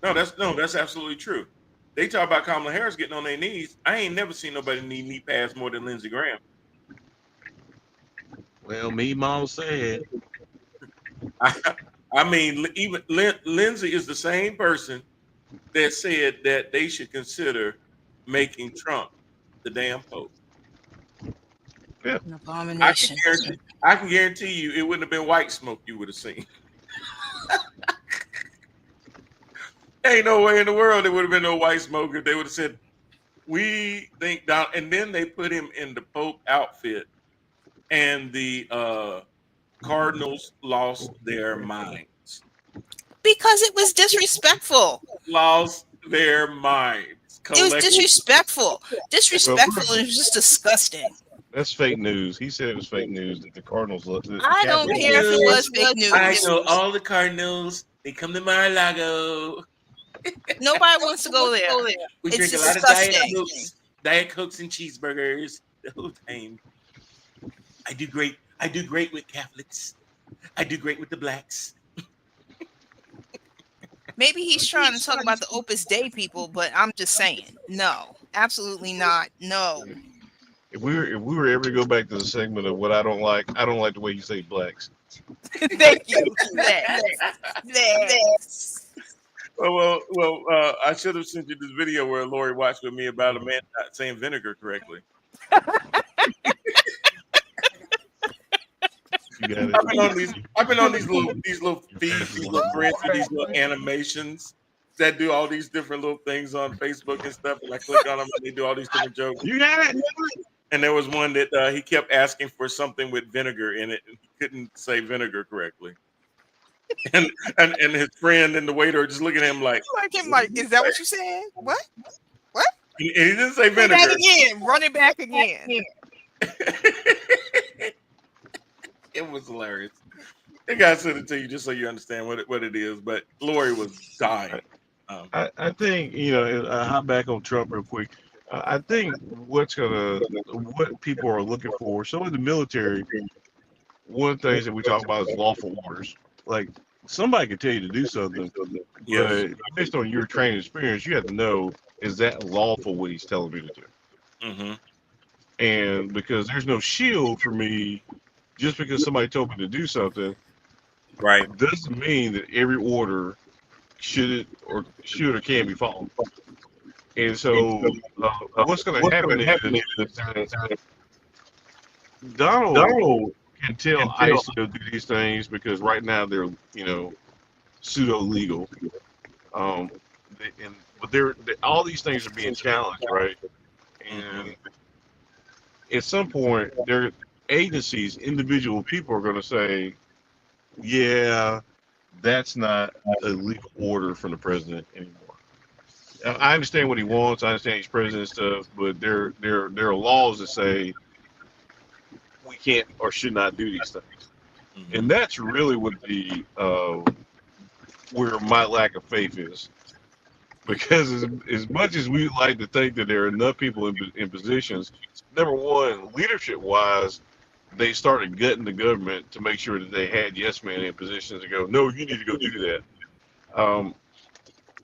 No, that's absolutely true. They talk about Kamala Harris getting on their knees. I ain't never seen nobody need knee pads more than Lindsey Graham. Well, me mom said. I mean, even Lindsey is the same person that said that they should consider making Trump the damn Pope. Yeah. An abomination. I can guarantee you it wouldn't have been white smoke you would have seen. Ain't no way in the world there would have been no white smoke if they would have said, we think down, and then they put him in the Pope outfit, and the Cardinals lost their minds. Because it was disrespectful. Lost their minds. It was disrespectful. Disrespectful and just disgusting. That's fake news. He said it was fake news that the Cardinals lost. I don't care if it was fake news. I know all the Cardinals. They come to Mar-a-Lago. Nobody wants to go there. We drink a lot of Diet Cokes and cheeseburgers the whole time. I do great. I do great with Catholics. I do great with the blacks. Maybe he's trying to talk about the Opus Dei people, but I'm just saying, no, absolutely not. No. If we were ever to go back to the segment of what I don't like the way you say blacks. Thank you. Next. Well, I should have sent you this video where Lori watched with me about a man not saying vinegar correctly. You got it. I've been on these little feeds, these little threads, and these little animations that do all these different little things on Facebook and stuff. And I click on them and they do all these different jokes. You got it. And there was one that he kept asking for something with vinegar in it, and he couldn't say vinegar correctly. And his friend and the waiter are just looking at him like, is that what you said? What? And he didn't say Say vinegar. that again. Run it back again. It was hilarious. I gotta send it to you just so you understand what it is. But Lori was dying. I think, I'll hop back on Trump real quick. I think what people are looking for, some of the military, one of the things that we talk about is lawful orders. Like, somebody can tell you to do something, Yes. but based on your training experience, you have to know, is that lawful what he's telling me to do? Mm-hmm. And because there's no shield for me, just because somebody told me to do something, Right. doesn't mean that every order should or can be followed. And so, what's going to happen is Donald can tell ICE to do these things because right now they're pseudo legal. But all these things are being challenged, right? And at some point, their agencies, individual people are going to say, yeah, that's not a legal order from the president anymore. I understand what he wants. I understand he's president and stuff, but there are laws that say we can't or should not do these things, and that's really what where my lack of faith is. Because as much as we like to think that there are enough people in positions, number one, leadership-wise, they started gutting the government to make sure that they had yes men in positions to go, no, you need to go do that.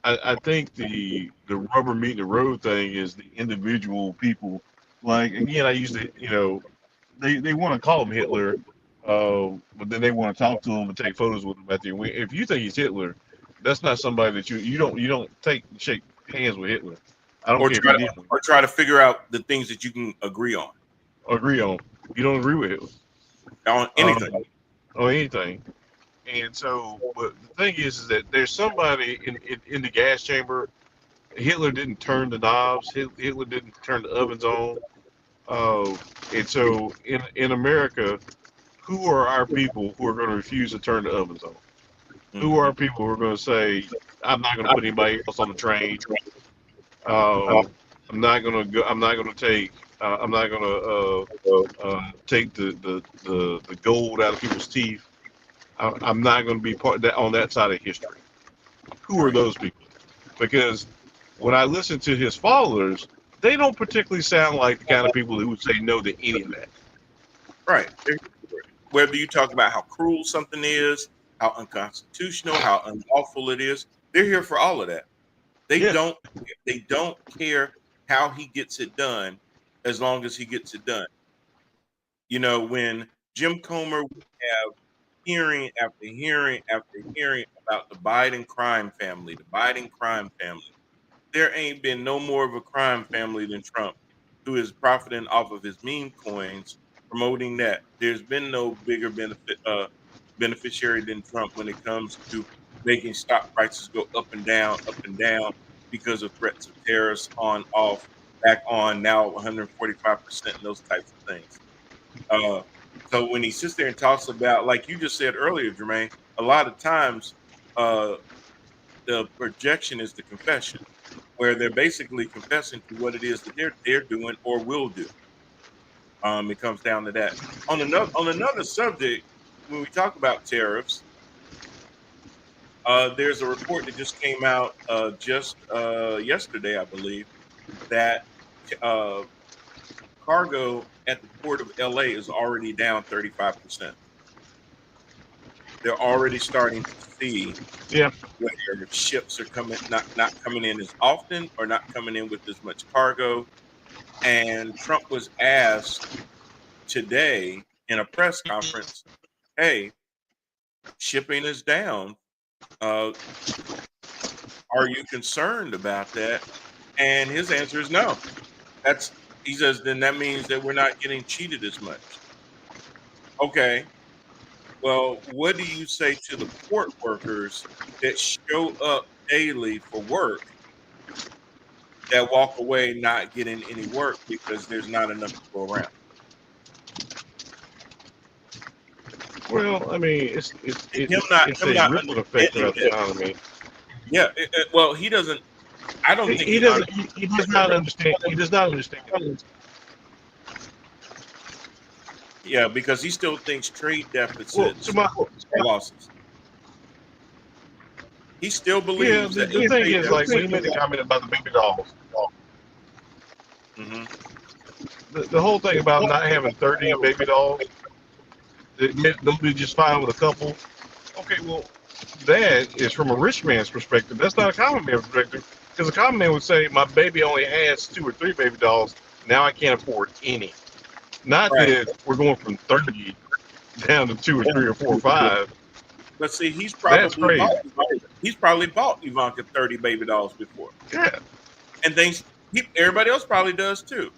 I think the rubber meeting the road thing is the individual people. Like, again, I used to, they want to call him Hitler, but then they want to talk to him and take photos with him at the end. If you think he's Hitler, that's not somebody that you don't shake hands with Hitler. I don't care. Or try to figure out the things that you can agree on. You don't agree with Hitler On anything. On anything. And so, but the thing is that there's somebody in the gas chamber. Hitler didn't turn the knobs. Hitler didn't turn the ovens on. And so in America, who are our people who are going to refuse to turn the ovens on? Who are people who are going to say, I'm not going to put anybody else on the train. I'm not going to go. I'm not going to take. I'm not going to take the gold out of people's teeth. I'm not going to be part of that on that side of history. Who are those people? Because when I listen to his followers, they don't particularly sound like the kind of people who would say no to any of that. Right. Whether you talk about how cruel something is, how unconstitutional, how unlawful it is, they're here for all of that. They don't care how he gets it done, as long as he gets it done. When Jim Comer would have hearing after hearing after hearing about the Biden crime family, there ain't been no more of a crime family than Trump, who is profiting off of his meme coins, promoting that. There's been no bigger beneficiary than Trump when it comes to making stock prices go up and down because of threats of tariffs on, off, back on, now 145% and those types of things. So when he sits there and talks about, like you just said earlier, Jermaine, a lot of times the projection is the confession, where they're basically confessing to what it is that they're doing or will do. It comes down to that. On another subject, when we talk about tariffs, there's a report that just came out just yesterday, I believe, that cargo at the port of LA is already down 35%. They're already starting to see Yeah. where ships are not coming in as often or not coming in with as much cargo. And Trump was asked today in a press conference, "Hey, shipping is down. Are you concerned about that?" And his answer is no. He says, then that means that we're not getting cheated as much. Okay. Well, what do you say to the port workers that show up daily for work that walk away not getting any work because there's not enough to go around? Well, I mean, it's Him a not ripple effect throughout the economy. Yeah. Well, he doesn't. I don't think He doesn't. He does not understand. He does not understand. Yeah, because he still thinks trade Well, deficits to my, are losses. He still yeah, believes the that thing is, like, when you made the comment about the baby dolls, Mhm. the whole thing about not having 30 baby dolls, they'll be just fine with a couple. Okay, well, that is from a rich man's perspective. That's not a common man's perspective, because a common man would say, my baby only has 2 or 3 baby dolls. Now I can't afford any. Not Right. that we're going from 30 down to 2 or 3 or 4 or 5. But see, he's That's probably crazy. bought Ivanka 30 baby dolls before, Yeah. and everybody else probably does too.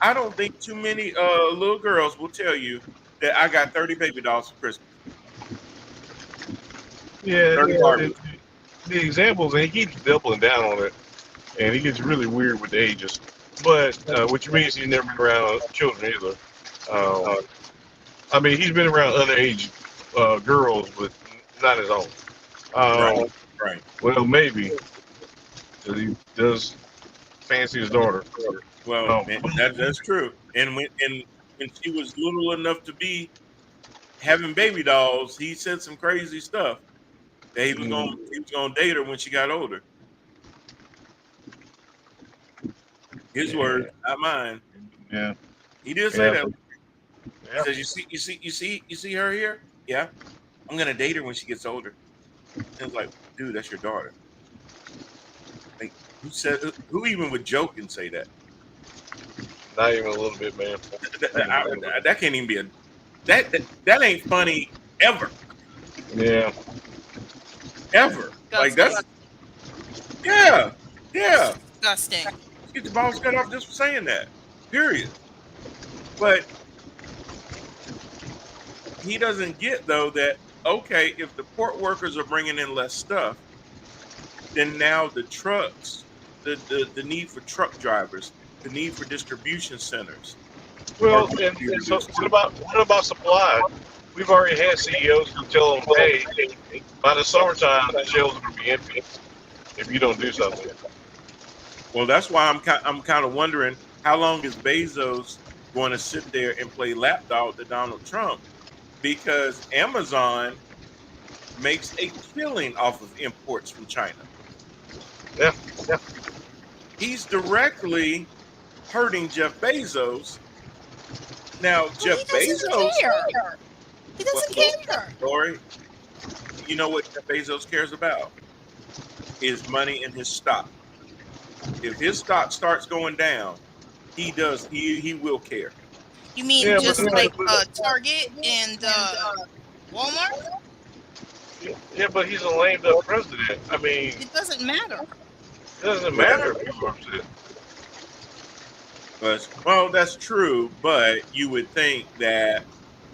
I don't think too many little girls will tell you that I got 30 baby dolls for Christmas. Yeah, 30 Barbies. the examples, and he keeps doubling down on it, and he gets really weird with the ages. But which means he's never been around children either. I mean, he's been around underage girls, but not his own. Right. Well, maybe 'cause he does fancy his daughter. Well, that's true. And when she was little enough to be having baby dolls, he said some crazy stuff that he was gonna date her when she got older. His words, not mine. Yeah. He did say that. Yeah. He says, you see her here? Yeah. I'm gonna date her when she gets older. And it's like, dude, that's your daughter. Like, who even would joke and say that? Not even a little bit, man. That can't even be that ain't funny ever. Yeah. Ever. Like that's yeah. Disgusting. Get the balls cut off just for saying that. Period. But he doesn't get though that okay, if the port workers are bringing in less stuff, then now the trucks, the need for truck drivers, the need for distribution centers. Well, and so what about supply? We've already had CEOs who tell them, hey, by the summertime, the shelves are going to be empty if you don't do something. Well, that's why I'm kind of wondering how long is Bezos going to sit there and play lapdog to Donald Trump, because Amazon makes a killing off of imports from China. Yeah. He's directly hurting Jeff Bezos. Now, Jeff Bezos. He doesn't care. Lori, you know what Jeff Bezos cares about? His money and his stock. If his stock starts going down, he will care. You mean just like Target and Walmart? Yeah, but he's a lame duck president. I mean, it doesn't matter. It doesn't matter if people are upset. Well, that's true, but you would think that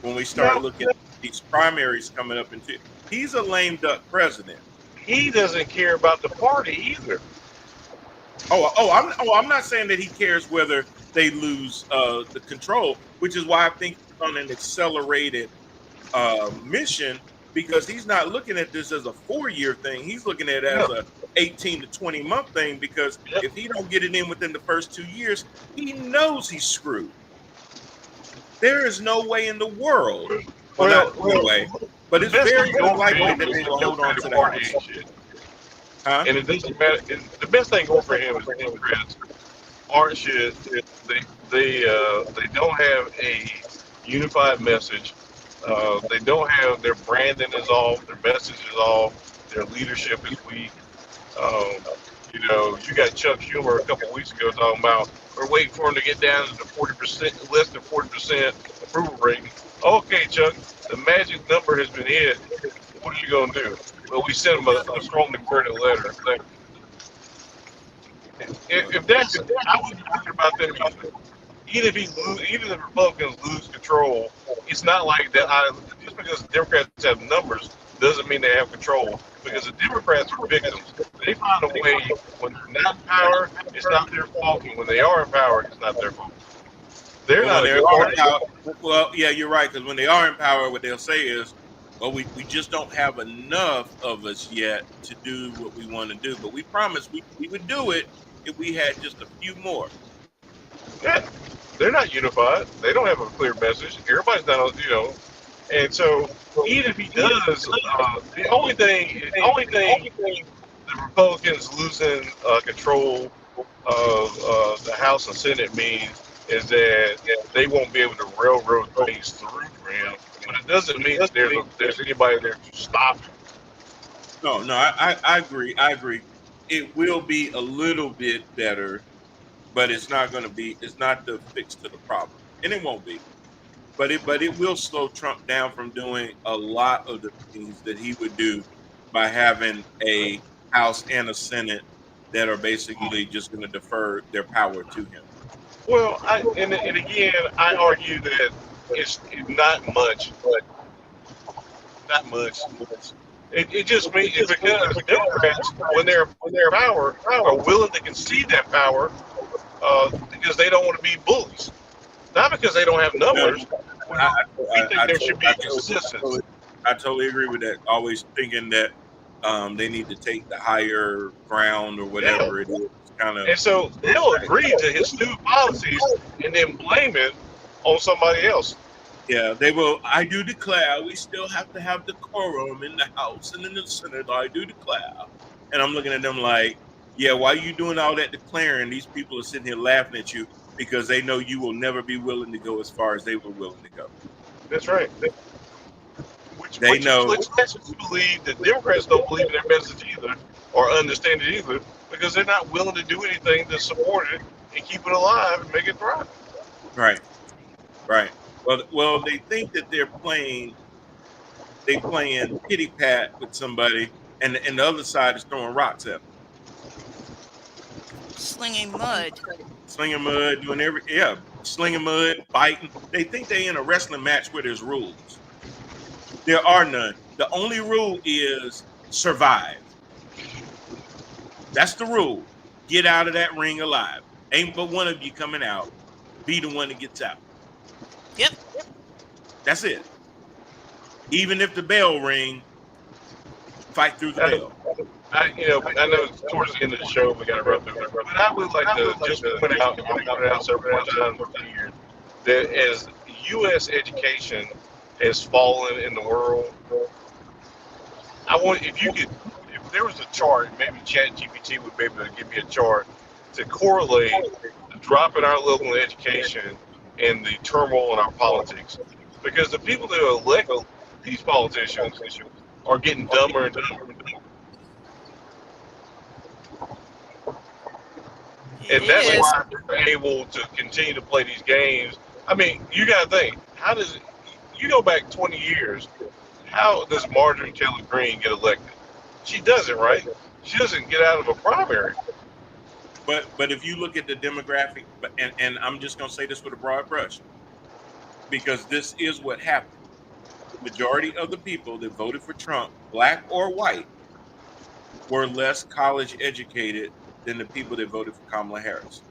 when we start looking at these primaries coming up into, he's a lame duck president. He doesn't care about the party either. I'm not saying that he cares whether they lose the control, which is why I think he's on an accelerated mission, because he's not looking at this as a 4-year thing. He's looking at it as a 18 to 20 month thing, because if he don't get it in within the first 2 years, he knows he's screwed. There is no way in the world. Not no way, but it's very unlikely that they will hold on to the House. Huh? And it doesn't matter. The best thing going for him is Democrats aren't shit. they don't have a unified message. They don't have their branding is off, their message is off, their leadership is weak. Um, you got Chuck Schumer a couple weeks ago talking about we're waiting for him to get down to the 40%, less than 40% approval rating. Okay, Chuck, the magic number has been hit. What are you going to do? Well, we sent him a strongly worded letter. Like, if that's, I wouldn't be worried about them either. Even if Republicans lose control, it's not like that. Just because Democrats have numbers doesn't mean they have control. Because the Democrats are victims. They find a way when they're not in power, it's not their fault, and when they are in power, it's not their fault. They're Well, not when a they good are in party. power, well, yeah, you're right. Because when they are in power, what they'll say is, "Well, we just don't have enough of us yet to do what we want to do. But we promised we would do it if we had just a few more." Yeah, they're not unified. They don't have a clear message. Everybody's not, And so, even if he does, the only thing the Republicans losing control of the House and Senate means is that they won't be able to railroad things through for him. But it doesn't mean that there's anybody there to stop him. No, I agree. I agree. It will be a little bit better, but it's not going to be. It's not the fix to the problem, and it won't be. But it will slow Trump down from doing a lot of the things that he would do by having a House and a Senate that are basically just going to defer their power to him. Well, and again, I argue that it's not much, but not much. It just means it's because Democrats, when they're in power, are willing to concede that power because they don't want to be bullies, not because they don't have numbers. We think there should be consistency. I totally agree with that. Always thinking that they need to take the higher ground or whatever it is. Kind of. And so they'll agree to his stupid policies and then blame it on somebody else. Yeah, they will. I do declare we still have to have the quorum in the House and in the Senate. I do declare. And I'm looking at them like, yeah, why are you doing all that declaring? These people are sitting here laughing at you because they know you will never be willing to go as far as they were willing to go. That's right. Which know. Which lets you believe that Democrats don't believe in their message either or understand it either because they're not willing to do anything to support it and keep it alive and make it thrive. Right. Well, they think that they're playing pity pat with somebody, and the other side is throwing rocks at them. Slinging mud, doing slinging mud, biting. They think they're in a wrestling match where there's rules. There are none. The only rule is survive. That's the rule. Get out of that ring alive. Ain't but one of you coming out. Be the one that gets out. Yep. That's it. Even if the bell ring, fight through the bell. I know towards the end of the show we got to run through it, but I would like to just point out, and point it out several times here, that as U.S. education has fallen in the world, if there was a chart, maybe ChatGPT would be able to give me a chart to correlate the drop in our level of education and the turmoil in our politics, because the people that elect these politicians are getting dumber and dumber. And that's why they're able to continue to play these games. I mean, you got to think, you go back 20 years, how does Marjorie Taylor Greene get elected? She doesn't, right? She doesn't get out of a primary. But if you look at the demographic, and I'm just going to say this with a broad brush, because this is what happened. The majority of the people that voted for Trump, black or white, were less college educated than the people that voted for Kamala Harris.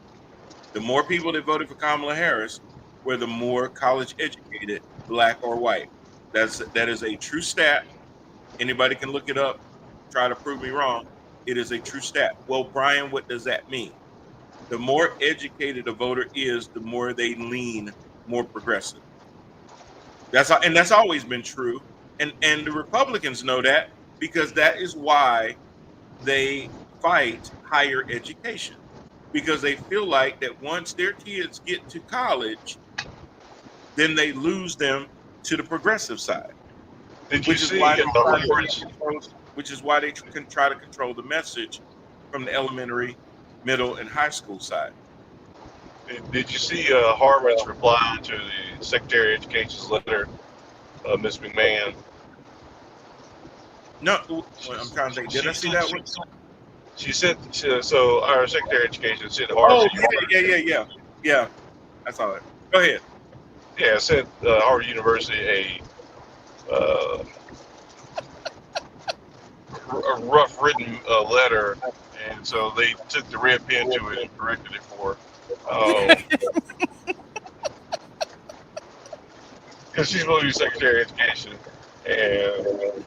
The more people that voted for Kamala Harris were the more college educated, black or white. That is a true stat. Anybody can look it up, try to prove me wrong. It is a true stat. Well, Brian, what does that mean? The more educated a voter is, the more they lean more progressive. That's always been true. And the Republicans know that, because that is why they fight higher education, because they feel like that once their kids get to college, then they lose them to the progressive side, Did you which is see why they try to Harvard's? control, which is why they can try to control the message from the elementary, middle, and high school side. Did you see Harvard's reply to the Secretary of Education's letter, Ms. McMahon? No, well, I'm trying to think. Did I see that one? She said, so our Secretary of Education said Oh, Harvard. yeah. I saw it. Go ahead. Yeah, sent Harvard University a rough written letter, and so they took the red pen to it and corrected it for her. Because she's supposed to be Secretary of Education, and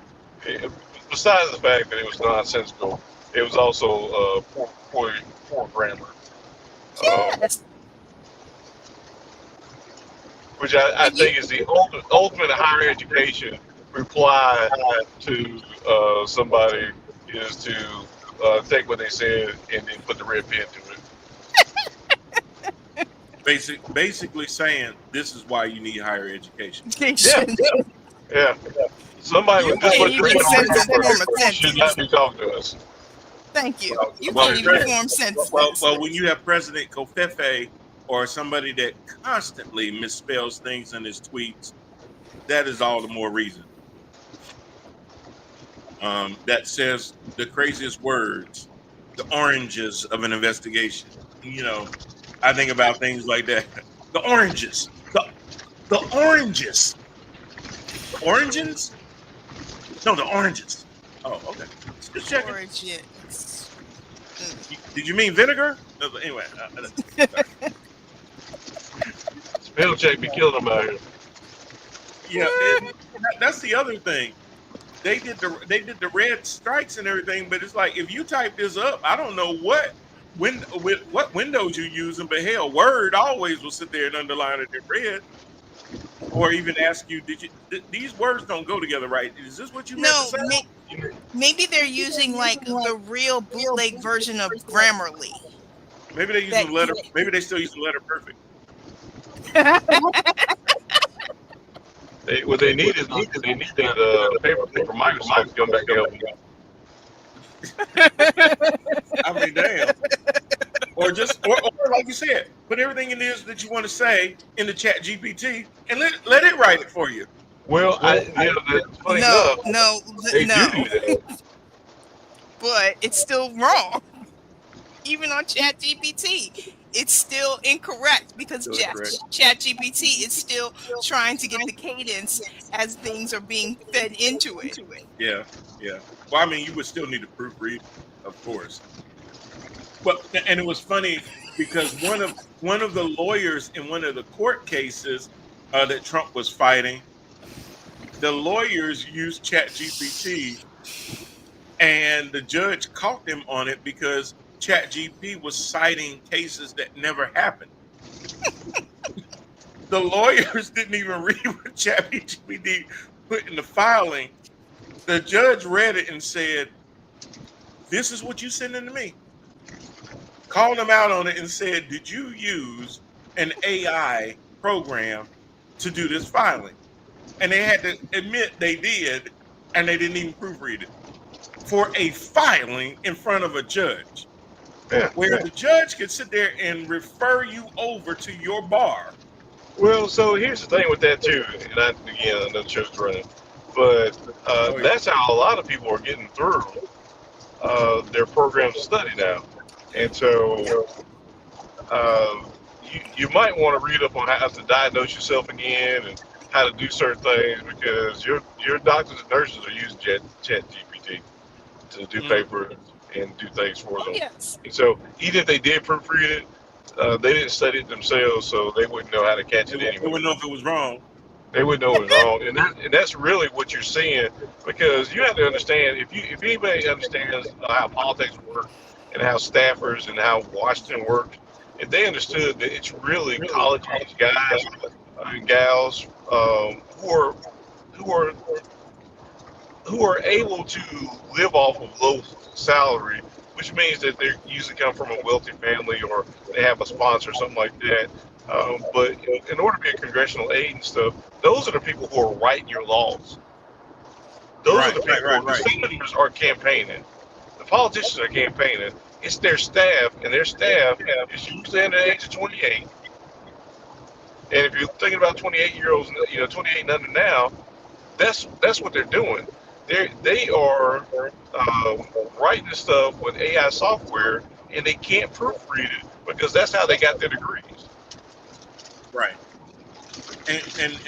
besides the fact that it was nonsensical, it was also poor grammar. Yes. Which I think is the ultimate higher education reply to somebody is to take what they said and then put the red pen to it. Basically saying this is why you need higher education. Yeah. Somebody with this much Sentence. should not be talking to us. Thank you. You Well, can't even form sentences. Well, when you have President Kofefe or somebody that constantly misspells things in his tweets, that is all the more reason. That says the craziest words, the oranges of an investigation. You know, I think about things like that. The oranges. The oranges. The oranges? No, the oranges. Oh, okay. Just checking. Origins. Did you mean vinegar? No, but anyway. Spell check be killing them out here. Yeah, and that's the other thing. They did the red strikes and everything, but it's like if you type this up, I don't know what windows you're using, but hell, Word always will sit there and underline it in red, or even ask you, these words don't go together right? Is this what you meant to say? Maybe they're using like the real bootleg version of Grammarly. Maybe they use the letter. Maybe they still use the letter perfect. What they need is that paper Microsoft to come back up. I mean, damn. Or like you said, put everything in this that you want to say in the Chat GPT and let it write it for you. Well, that's funny enough. No. They do that. But it's still wrong. Even on Chat GPT, it's still incorrect because Chat GPT is still trying to get the cadence as things are being fed into it. Yeah. Well, I mean, you would still need to proofread, of course. But and it was funny because one of the lawyers in one of the court cases that Trump was fighting, the lawyers used ChatGPT, and the judge caught them on it because ChatGPT was citing cases that never happened. The lawyers didn't even read what ChatGPT put in the filing. The judge read it and said, "This is what you sending to me." Called them out on it and said, "Did you use an AI program to do this filing?" And they had to admit they did, and they didn't even proofread it for a filing in front of a judge. Where the judge could sit there and refer you over to your bar. Well, so here's the thing with that too, and I know the show's running, but that's how a lot of people are getting through their program study now. And so you might want to read up on how to diagnose yourself again and how to do certain things, because your doctors and nurses are using ChatGPT to do paper and do things for them. Yes. And so even if they did proofread it, they didn't study it themselves, so they wouldn't know how to catch it anyway. They wouldn't know if it was wrong. They wouldn't know it was wrong, and that's really what you're seeing, because you have to understand, if anybody understands how politics work and how staffers and how Washington works, if they understood that it's really college-age guys and gals who are able to live off of low salary which means that they usually come from a wealthy family or they have a sponsor or something like that. But in order to be a congressional aide and stuff, those are the people who are writing your laws. Those are the people. The senators are campaigning. The politicians are campaigning. It's their staff, and their staff is usually under the age of 28. And if you're thinking about 28-year-olds, 28 and under now, that's what they're doing. They are writing stuff with AI software, and they can't proofread it because that's how they got their degrees. Right.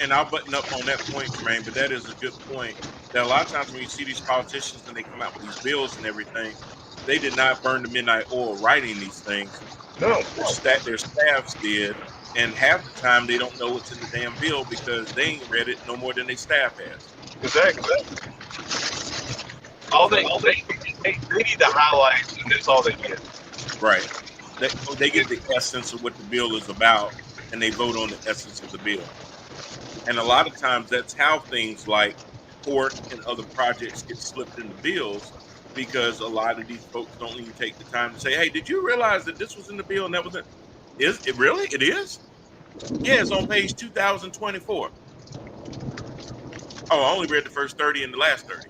And I'll button up on that point, Jermaine, but that is a good point. That a lot of times when you see these politicians and they come out with these bills and everything, they did not burn the midnight oil writing these things. No. Their staffs did, and half the time they don't know what's in the damn bill because they ain't read it no more than their staff has. Exactly. They need the highlights, and that's all they get. Right. They get the essence of what the bill is about, and they vote on the essence of the bill. And a lot of times that's how things like port and other projects get slipped into bills, because a lot of these folks don't even take the time to say, hey, did you realize that this was in the bill and that was it? Is it really? It is? Yeah, it's on page 2024. Oh, I only read the first 30 and the last 30.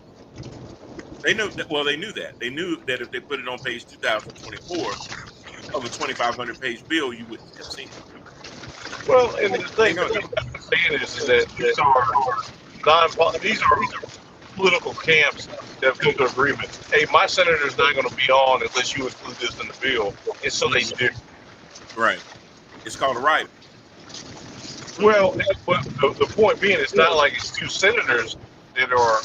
They knew that. Well, they knew that. They knew that if they put it on page 2024 of a 2,500 page bill, you wouldn't have seen it. Well, and the thing I'm saying is that these are political camps that have come to agreement. Hey, my senator's not going to be on unless you include this in the bill, and so they do. Right. It's called a right. Well, but the point being, it's not like it's two senators that are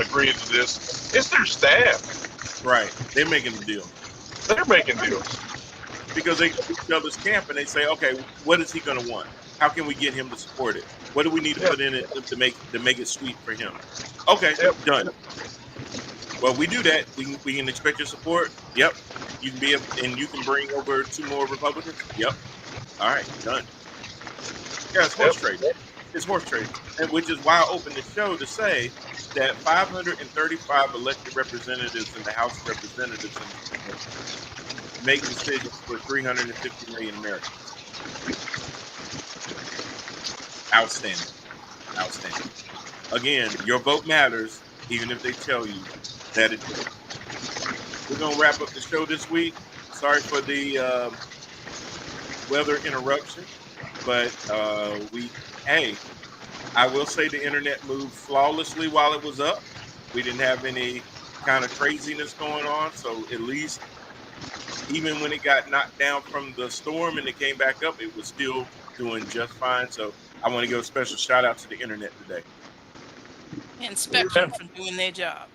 agreeing to this. It's their staff. Right. They're making the deal. They're making deals. Because they go to each other's camp and they say, okay, what is he going to want? How can we get him to support it? What do we need to put in it to make it sweet for him? Okay, done. Well, we do that. We can expect your support. Yep. You can be and you can bring over 2 more Republicans. Yep. All right, done. Yeah, it's horse trading. It's horse trading, and which is why I opened the show to say that 535 elected representatives in the House of Representatives make decisions for 350 million Americans. Outstanding. Outstanding. Again, your vote matters, even if they tell you that it does. We're going to wrap up the show this week. Sorry for the weather interruption, but I will say the internet moved flawlessly while it was up. We didn't have any kind of craziness going on, so at least even when it got knocked down from the storm and it came back up, it was still doing just fine. So I want to give a special shout out to the internet today. And Spectrum for doing their job.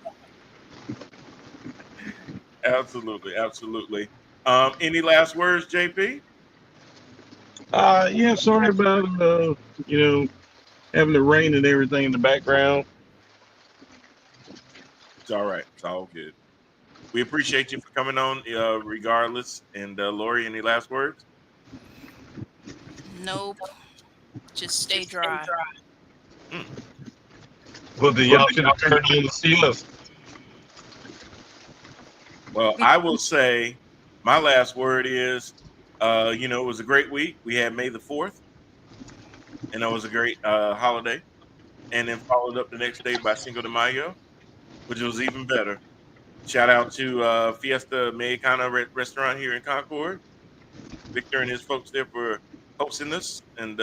Absolutely, absolutely. Any last words, JP? Yeah, sorry about having the rain and everything in the background. It's all right. It's all good. We appreciate you for coming on, regardless. And Lori, any last words? Nope. Just stay dry. Well, then y'all should have turned on to see us. Well, I will say my last word is, it was a great week. We had May the 4th, and that was a great holiday. And then followed up the next day by Cinco de Mayo, which was even better. Shout out to Fiesta Mexicana restaurant here in Concord. Victor and his folks there for hosting us and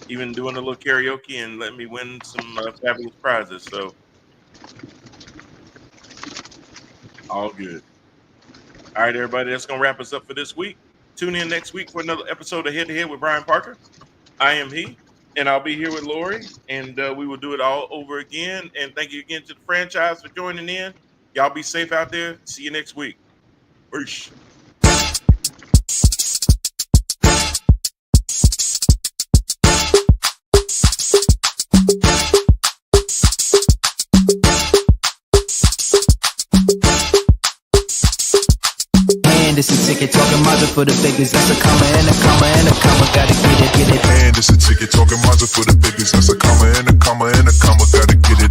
even doing a little karaoke and letting me win some fabulous prizes. So all good. All right, everybody, that's going to wrap us up for this week. Tune in next week for another episode of Head to Head with Brian Parker. I am he, and I'll be here with Lori, and we will do it all over again. And thank you again to the franchise for joining in. Y'all be safe out there. See you next week. Peace. And it's a ticket talking Mazda for the biggest. That's a comma and a comma and a comma. Gotta get it, get it. And it's a ticket talking Mazda for the biggest. That's a comma and a comma and a comma. Gotta get it.